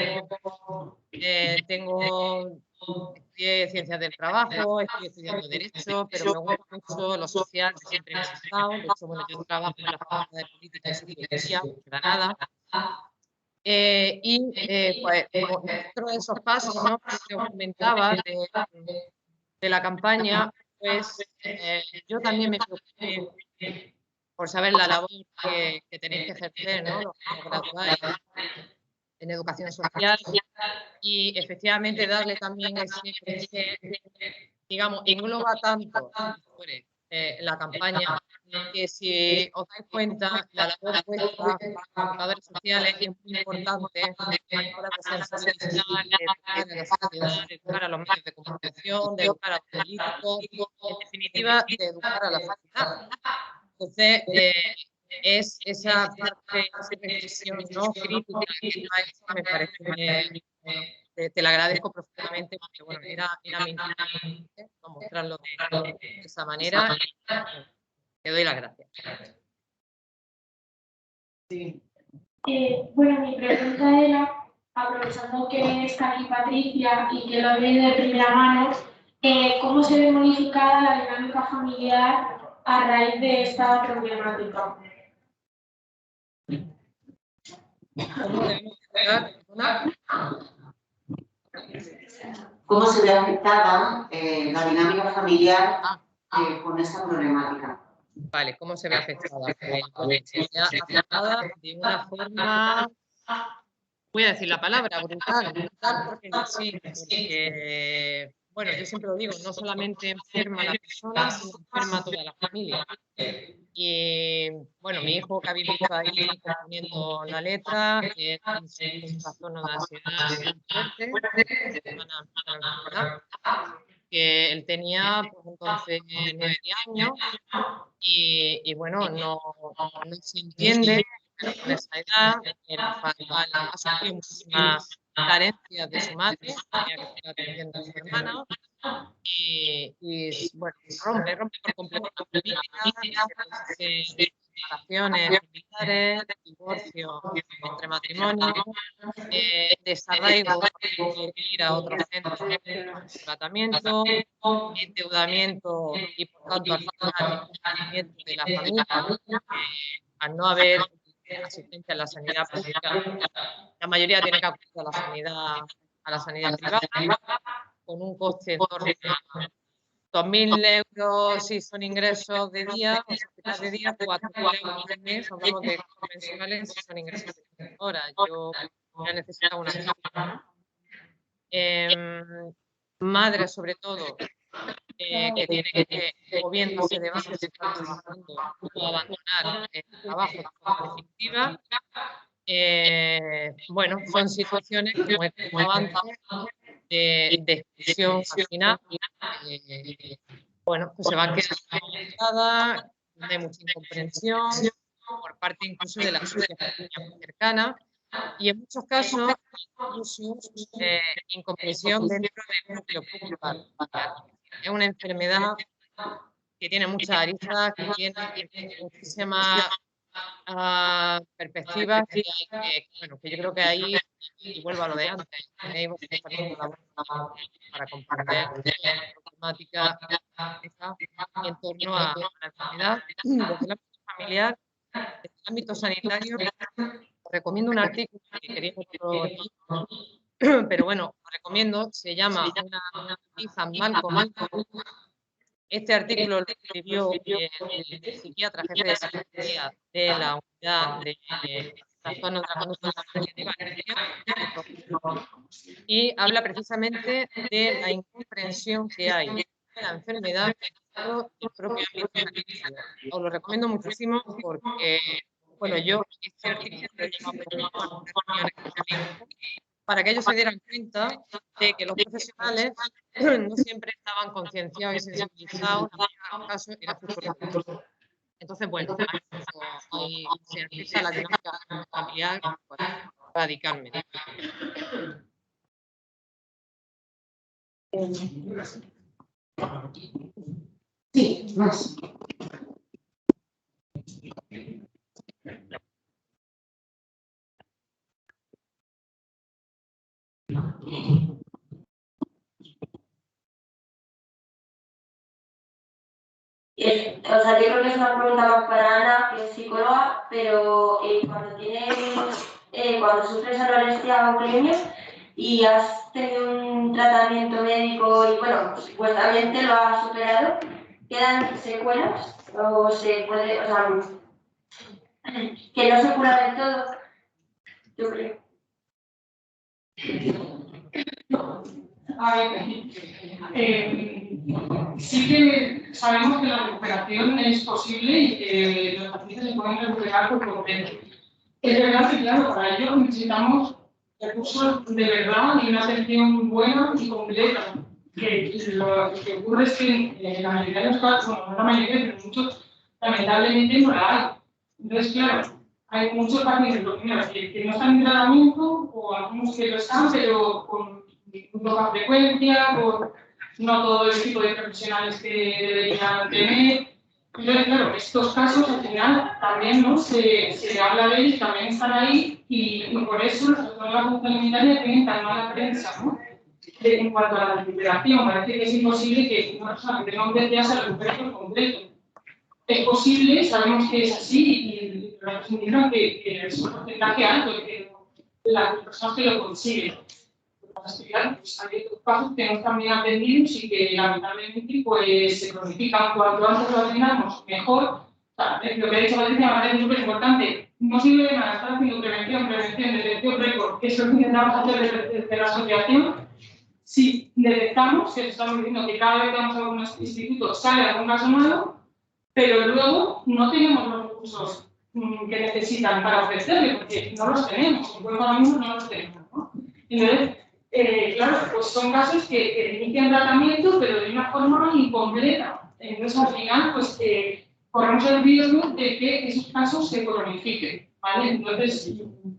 estudié Ciencias del Trabajo, estoy estudiando Derecho, pero me gusta mucho lo social, siempre me ha gustado. De hecho, bueno, yo trabajo en la Facultad de Política y Sociología de Granada. Pues, dentro de esos pasos, ¿no?, que os comentaba de la campaña, pues yo también me preocupé por saber la labor que tenéis que ejercer, ¿no?, los que os graduáis en educación social, y efectivamente darle también ese digamos, engloba tanto la campaña, que si os dais cuenta, la labor vuestra como educadores sociales es muy importante a la hora de sensibilizar, educar a la sociedad, educar a los medios de comunicación, de educar a los políticos, en definitiva, de educar a la sociedad. Entonces, es esa parte, esa reflexión, ¿no?, crítica que ha hecho, me parece te la agradezco profundamente, porque bueno, era mi intención, ¿no?, mostrarlo de esa manera. Te doy las gracias. Sí. Bueno, mi pregunta era, aprovechando que está aquí Patricia y que lo ve de primera mano, ¿cómo se ve modificada la dinámica familiar a raíz de esta problemática? ¿Cómo se ve afectada la dinámica familiar con esta problemática? Vale, ¿cómo se ve afectada? Pues se ve afectada de una forma, voy a decir la palabra, brutal porque sí, porque, bueno, yo siempre lo digo, no solamente enferma a la persona, sino enferma a toda la familia. Y bueno, mi hijo, que habéis visto ahí componiendo la letra, tiene un trastorno de ansiedad muy fuerte, una enfermedad que él tenía, pues entonces 9 años, y bueno, no se entiende, pero con esa edad ha sufrido muchísimas carencias de su madre, tenía que estar atendiendo a su hermana, y bueno, rompe por completo la familia, separaciones familiares, divorcio entre matrimonios, desarraigo por ir a otros centros de tratamiento, endeudamiento y por tanto al final endeudamiento de la familia, al no haber asistencia en la sanidad pública, la mayoría tiene que acudir a la sanidad privada, con un coste en torno a 2.000 euros si son ingresos de día, hospitales de día, 4.000 euros al mes, hablamos de gastos mensuales si son ingresos de horas. Yo necesito una ayuda. Madre, sobre todo, que tiene que, o bien no se debate si está trabajando o abandonar el trabajo de forma definitiva. Bueno, son situaciones, como he comentado antes, de exclusión marginal, bueno, pues se van quedando limitadas, hay mucha incomprensión por parte incluso de la propia familia muy cercana y en muchos casos incluso incomprensión dentro del núcleo principal. Es una enfermedad que tiene muchas aristas, que tiene muchísimas perspectivas que bueno, que yo creo que ahí, y vuelvo a lo de antes, tenéis vosotros también una labor para comprender la problemática en torno a la enfermedad. Desde el ámbito familiar, desde el ámbito sanitario, os recomiendo un artículo que quería otro libro, pero bueno, os recomiendo, se llama Una Ethan Malcolm. Este artículo lo escribió el psiquiatra jefe de psiquiatría de la unidad de trastornos de la conducta alimentaria de Valencia y habla precisamente de la incomprensión que hay de la enfermedad en el propio ámbito sanitario. Os lo recomiendo muchísimo porque, bueno, yo este artículo lo he llevado a reuniones para que ellos se dieran cuenta de que los profesionales no siempre estaban concienciados y sensibilizados, en algunos casos era frustrante. Entonces, bueno, ahí se empieza la dinámica familiar radicalmente. Sí, más. O sea, yo creo que es una pregunta más para Ana, que es psicóloga, pero cuando sufres anorexia o bulimia y has tenido un tratamiento médico y bueno, supuestamente lo has superado, ¿quedan secuelas? ¿O se puede, o sea, que no se cura del todo? Yo creo. A ver, sí que sabemos que la recuperación es posible y que los pacientes se pueden recuperar por completo. Es verdad que, claro, para ello necesitamos recursos de verdad y una atención buena y completa. Lo que ocurre es que en la mayoría de los casos, bueno, no la mayoría, pero muchos, lamentablemente no la hay. Entonces, claro, hay muchos pacientes que no están en tratamiento o algunos que lo están, pero con poca frecuencia, por no todo el tipo de profesionales que deberían tener. Entonces, claro, estos casos al final también ¿no? se habla de ellos, también están ahí y por eso los trastornos de la conducta alimentaria tienen tan mala prensa, ¿no? En cuanto a la recuperación, parece que es imposible que una persona que tenga un TCA se recupere por completo. Es posible, sabemos que es así y nos indican que es un porcentaje alto de las personas que lo consiguen. Pues hay otros casos que no están bien atendidos y que lamentablemente pues, se cronifican. Cuanto antes lo atendamos, mejor. O sea, lo que ha dicho Patricia me parece súper importante. No sirve de nada estar haciendo prevención, detección récord, que es lo que intentamos hacer desde la asociación. Si detectamos, que estamos diciendo que cada vez que vamos a algunos institutos sale algún caso nuevo, pero luego no tenemos los recursos que necesitan para ofrecerle, porque no los tenemos. Bueno, ahora mismo no los tenemos, ¿no? Entonces, claro, pues son casos que inician tratamiento, pero de una forma incompleta. Entonces, al final, pues corremos el riesgo de que esos casos se cronifiquen, ¿vale? Entonces,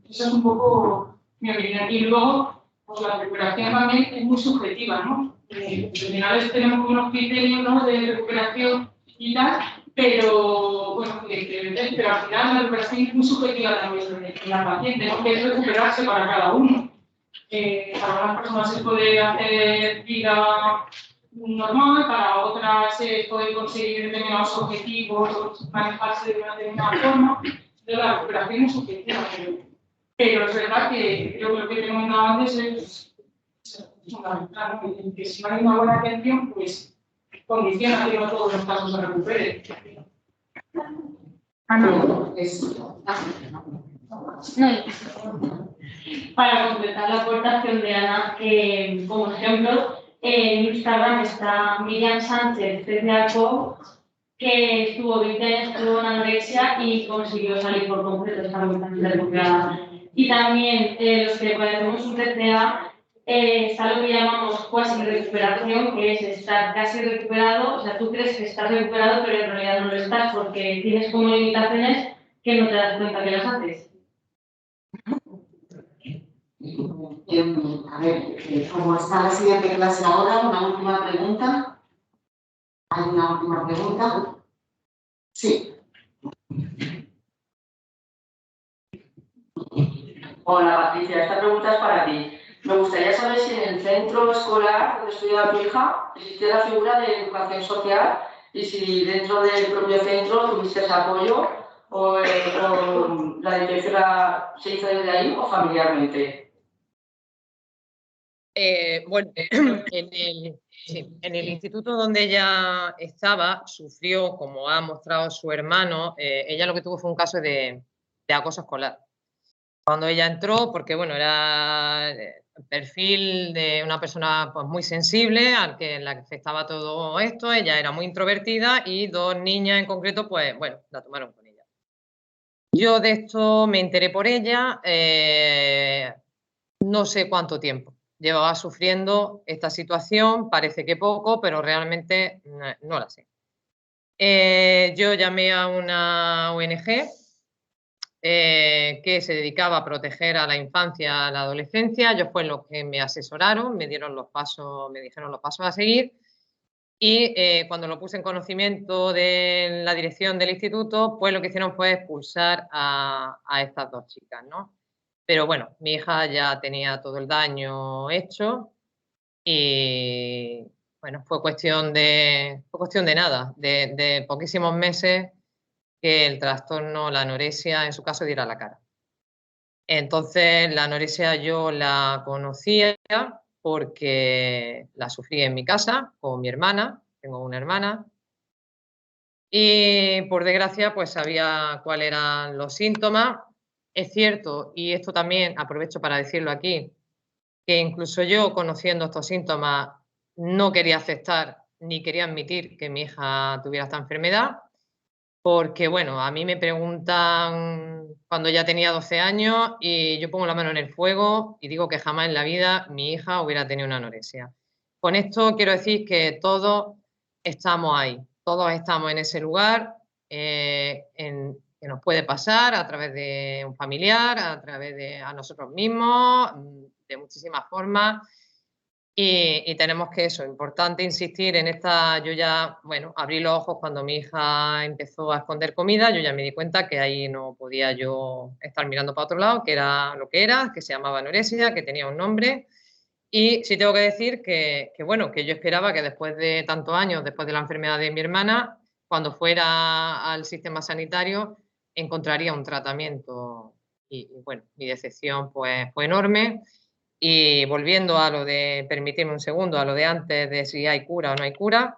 eso es un poco mi opinión. Y luego, pues la recuperación también es muy subjetiva, ¿no? Al final tenemos unos criterios, ¿no? De recuperación y tal, pero bueno, pero al final la recuperación es muy subjetiva también en la paciente, ¿no? Que es recuperarse para cada uno. Para unas personas se puede hacer vida normal, para otras se puede conseguir determinados objetivos, manejarse de una determinada forma. Entonces, la recuperación es subjetiva, pero es verdad que lo que te comentaba antes es fundamental, ¿no? Que si no hay una buena atención, pues condiciona que no todos los casos se recuperen. Para completar la aportación de Ana, como ejemplo, En Instagram está Miriam Sánchez CCACO, que estuvo 20 años con anorexia y consiguió salir por completo, está completamente recuperada. Y también los que padecemos un TCA, está lo que llamamos cuasi recuperación, que es estar casi recuperado. O sea, tú crees que estás recuperado, pero en realidad no lo estás porque tienes como limitaciones que no te das cuenta que las haces. A ver, como está la siguiente clase ahora, una última pregunta. ¿Hay una última pregunta? Sí. Hola Patricia, esta pregunta es para ti. Me gustaría saber si en el centro escolar donde estudia tu hija existe la figura de educación social y si dentro del propio centro tuviste apoyo o la dirección se hizo desde ahí o familiarmente. Bueno, en el instituto donde ella estaba, sufrió, como ha mostrado su hermano, ella lo que tuvo fue un caso de acoso escolar. Cuando ella entró, porque bueno, era el perfil de una persona pues, muy sensible, al que la afectaba todo esto, ella era muy introvertida y dos niñas en concreto, pues bueno, la tomaron con ella. Yo de esto me enteré por ella, no sé cuánto tiempo. Llevaba sufriendo esta situación, parece que poco, pero realmente no la sé. Yo llamé a una ONG que se dedicaba a proteger a la infancia, a la adolescencia. Ellos fue los que me asesoraron, me dieron los pasos, me dijeron los pasos a seguir. Y cuando lo puse en conocimiento de la dirección del instituto, pues lo que hicieron fue expulsar a estas dos chicas, ¿no? Pero bueno, mi hija ya tenía todo el daño hecho y bueno, fue cuestión de nada, de poquísimos meses que el trastorno, la anorexia, en su caso, diera la cara. Entonces, la anorexia yo la conocía porque la sufrí en mi casa con mi hermana, tengo una hermana, y por desgracia, pues sabía cuáles eran los síntomas. Es cierto, y esto también aprovecho para decirlo aquí, que incluso yo, conociendo estos síntomas, no quería aceptar ni quería admitir que mi hija tuviera esta enfermedad, porque, bueno, a mí me preguntan cuando ya tenía 12 años y yo pongo la mano en el fuego y digo que jamás en la vida mi hija hubiera tenido una anorexia. Con esto quiero decir que todos estamos ahí, todos estamos en ese lugar, que nos puede pasar a través de un familiar, a través de a nosotros mismos, de muchísimas formas. Y tenemos que eso, importante insistir en esta, yo ya, bueno, abrí los ojos cuando mi hija empezó a esconder comida, yo ya me di cuenta que ahí no podía yo estar mirando para otro lado, que era lo que era, que se llamaba anorexia, que tenía un nombre. Y sí tengo que decir que bueno, que yo esperaba que después de tantos años, después de la enfermedad de mi hermana, cuando fuera al sistema sanitario, encontraría un tratamiento. Y bueno, mi decepción pues fue enorme. Y volviendo a lo de, permitirme un segundo, a lo de antes de si hay cura o no hay cura,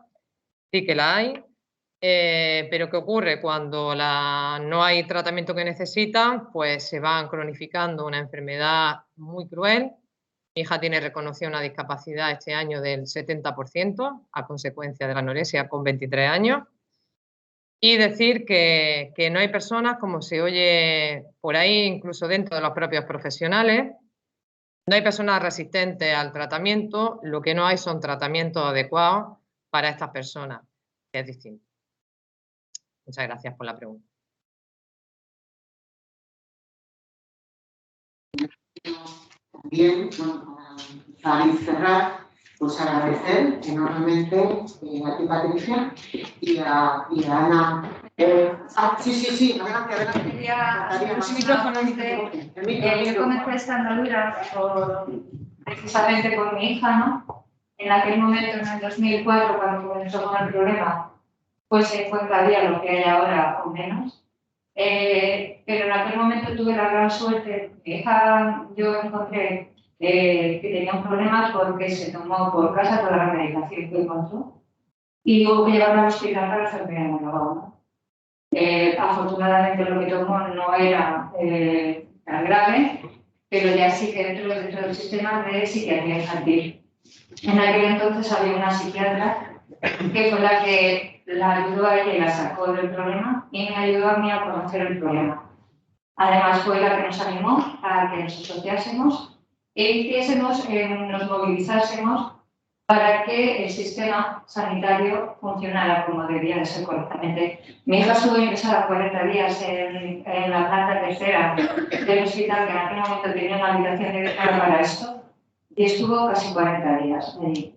sí que la hay, pero ¿qué ocurre? Cuando no hay tratamiento que necesitan, pues se van cronificando una enfermedad muy cruel. Mi hija tiene reconocida una discapacidad este año del 70% a consecuencia de la anorexia con 23 años. Y decir que no hay personas, como se oye por ahí, incluso dentro de los propios profesionales, no hay personas resistentes al tratamiento, lo que no hay son tratamientos adecuados para estas personas, que es distinto. Muchas gracias por la pregunta. También, para cerrar, pues agradecer enormemente a ti, Patricia, y a Ana. Sí, adelante. Yo comencé esta andadura precisamente por mi hija, ¿no? En aquel momento, en el 2004, cuando comenzó con el problema, pues se encontraría lo que hay ahora o menos. Pero en aquel momento tuve la gran suerte. Mi hija, yo encontré que tenía un problema porque se tomó por casa toda la medicación que encontró y hubo que llevarla al hospital para hacerme una lavado. Afortunadamente lo que tomó no era tan grave, pero ya sí que dentro del sistema de psiquiatría infantil. En aquel entonces había una psiquiatra que fue la que la ayudó a ella y la sacó del problema y me ayudó a mí a conocer el problema. Además fue la que nos animó a que nos asociásemos e hiciésemos, nos movilizásemos para que el sistema sanitario funcionara como debía de ser correctamente. Mi hija estuvo ingresada 40 días en la planta tercera del hospital, que en aquel momento tenía una habitación dedicada para esto, y estuvo casi 40 días allí.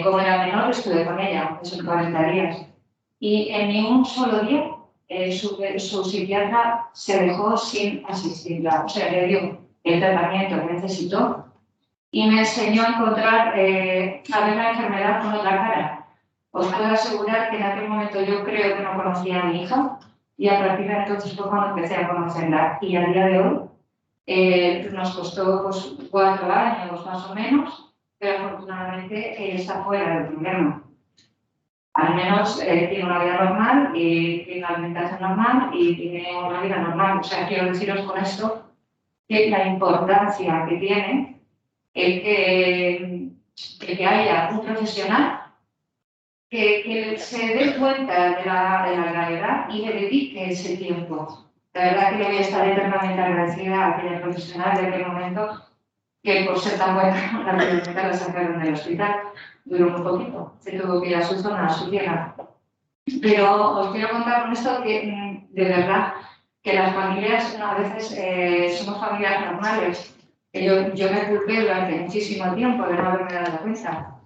Como era menor, estuve con ella esos 40 días. Y en ni un solo día su psiquiatra se dejó sin asistirla. O sea, le dio el tratamiento que necesitó y me enseñó a encontrar, a ver la enfermedad con otra cara. Os puedo asegurar que en aquel momento yo creo que no conocía a mi hija y a partir de entonces fue cuando empecé a conocerla. Y a día de hoy nos costó pues, 4 años más o menos, pero afortunadamente está fuera del problema. Al menos tiene una vida normal, y tiene una alimentación normal y tiene una vida normal. O sea, quiero deciros con esto que la importancia que tiene el que haya un profesional que se dé cuenta de la gravedad y le dedique ese tiempo. La verdad que le voy a estar eternamente agradecida a aquella profesional de aquel momento que por ser tan buena la biblioteca la sacaron del hospital. Duró muy poquito, se tuvo que ir a su zona, a su tierra. Pero os quiero contar con esto que, de verdad, que las familias a veces somos familias normales. Yo me culpé durante muchísimo tiempo de no haberme dado cuenta.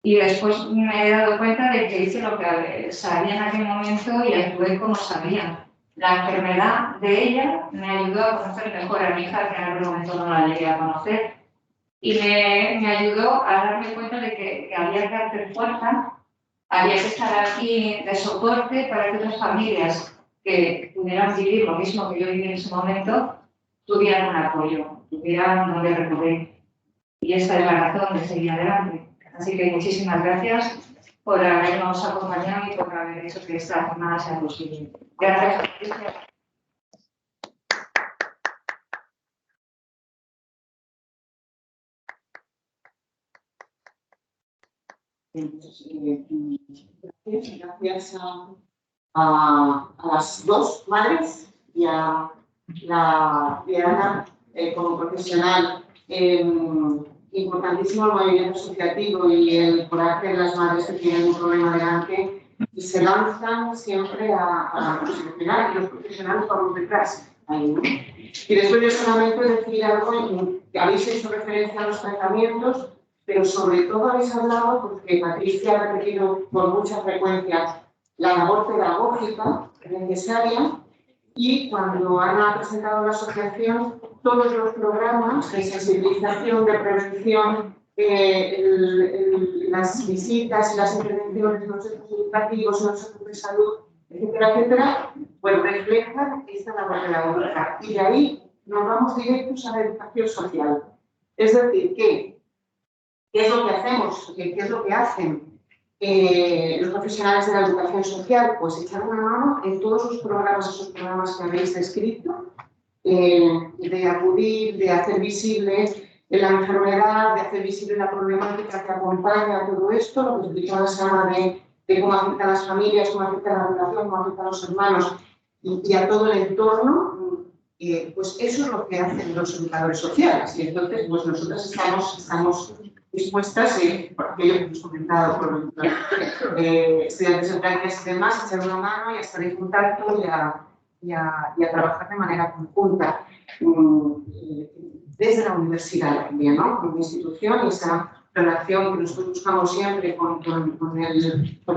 Y después me he dado cuenta de que hice lo que sabía en aquel momento y actué como sabía. La enfermedad de ella me ayudó a conocer mejor a mi hija, que en aquel momento no la llegué a conocer. Y me ayudó a darme cuenta de que había que hacer fuerza, había que estar aquí de soporte para que otras familias que pudieran vivir lo mismo que yo viví en ese momento tuvieran un apoyo, tuvieran donde recurrir. Y esta es la razón de seguir adelante. Así que muchísimas gracias por habernos acompañado y por haber hecho que esta jornada sea posible. Gracias. Gracias a las dos madres y a la Diana como profesional. Importantísimo el movimiento asociativo y el coraje de las madres que tienen un problema delante y se lanzan siempre a solucionar y los profesionales vamos detrás. Ahí, ¿no? Y después yo solamente decir algo, que habéis hecho referencia a los tratamientos, pero sobre todo habéis hablado, porque Patricia ha repetido con mucha frecuencia la labor pedagógica necesaria y cuando Ana ha presentado la asociación, todos los programas de sensibilización, de prevención, las visitas y las intervenciones en los centros educativos, en los centros de salud, etcétera, etcétera, pues reflejan esta labor pedagógica. Y de ahí nos vamos directos a la educación social. Es decir, ¿qué es lo que hacemos? ¿Qué es lo que hacen los profesionales de la educación social? Pues echar una mano en todos los programas, esos programas que habéis descrito, de acudir, de hacer visible la enfermedad, de hacer visible la problemática que acompaña a todo esto, lo que explicaba la semana de cómo afecta a las familias, cómo afecta a la relación, cómo afecta a los hermanos y a todo el entorno. Pues eso es lo que hacen los educadores sociales y entonces pues nosotras estamos dispuestas, por aquello que hemos comentado con estudiantes de prácticas y demás, a echar una mano y a estar en contacto y a trabajar de manera conjunta desde la universidad también, ¿no? Con la institución y esa relación que nosotros buscamos siempre con el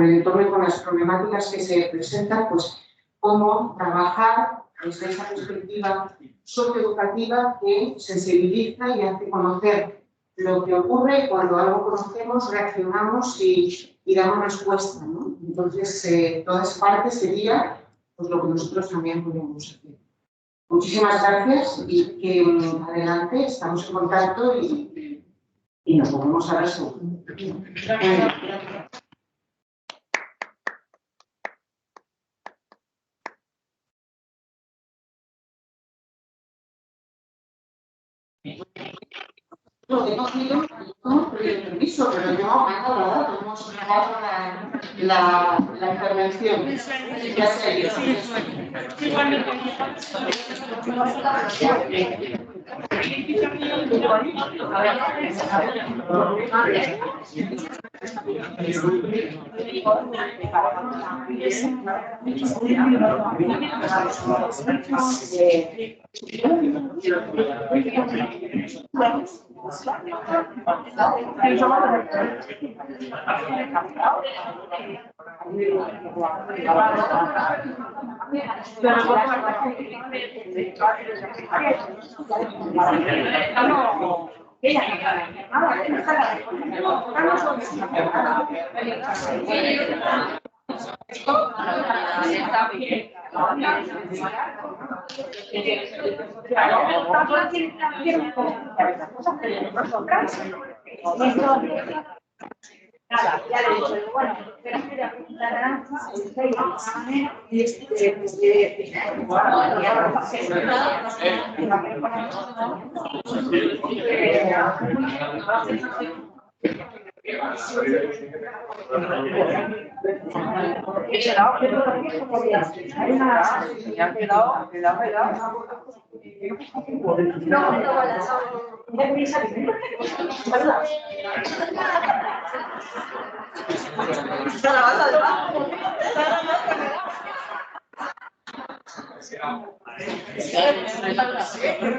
entorno y con las problemáticas que se presentan, pues cómo trabajar desde esa perspectiva socioeducativa que sensibiliza y hace conocer lo que ocurre y cuando algo conocemos reaccionamos y damos respuesta, ¿no? Entonces, toda esa parte sería pues, lo que nosotros también podemos hacer. Muchísimas gracias y que adelante, estamos en contacto y nos volvemos a ver seguro. Gracias. Lo que no quiero No, permiso, pero yo me he dado, hemos grabado la intervención. Ya sé, Nada, ya le he dicho, bueno, pero que la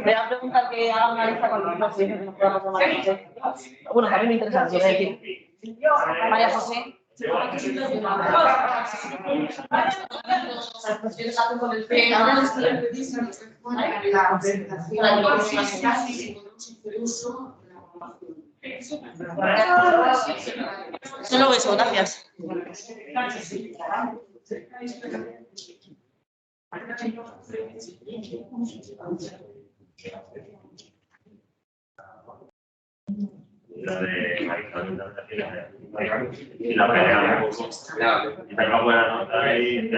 Voy a preguntar que haga una lista con los que nos podamos tomar. Bueno, también me interesa, quiero decir. María José. Solo eso, gracias. La de y la pelea y tengo buena nota y el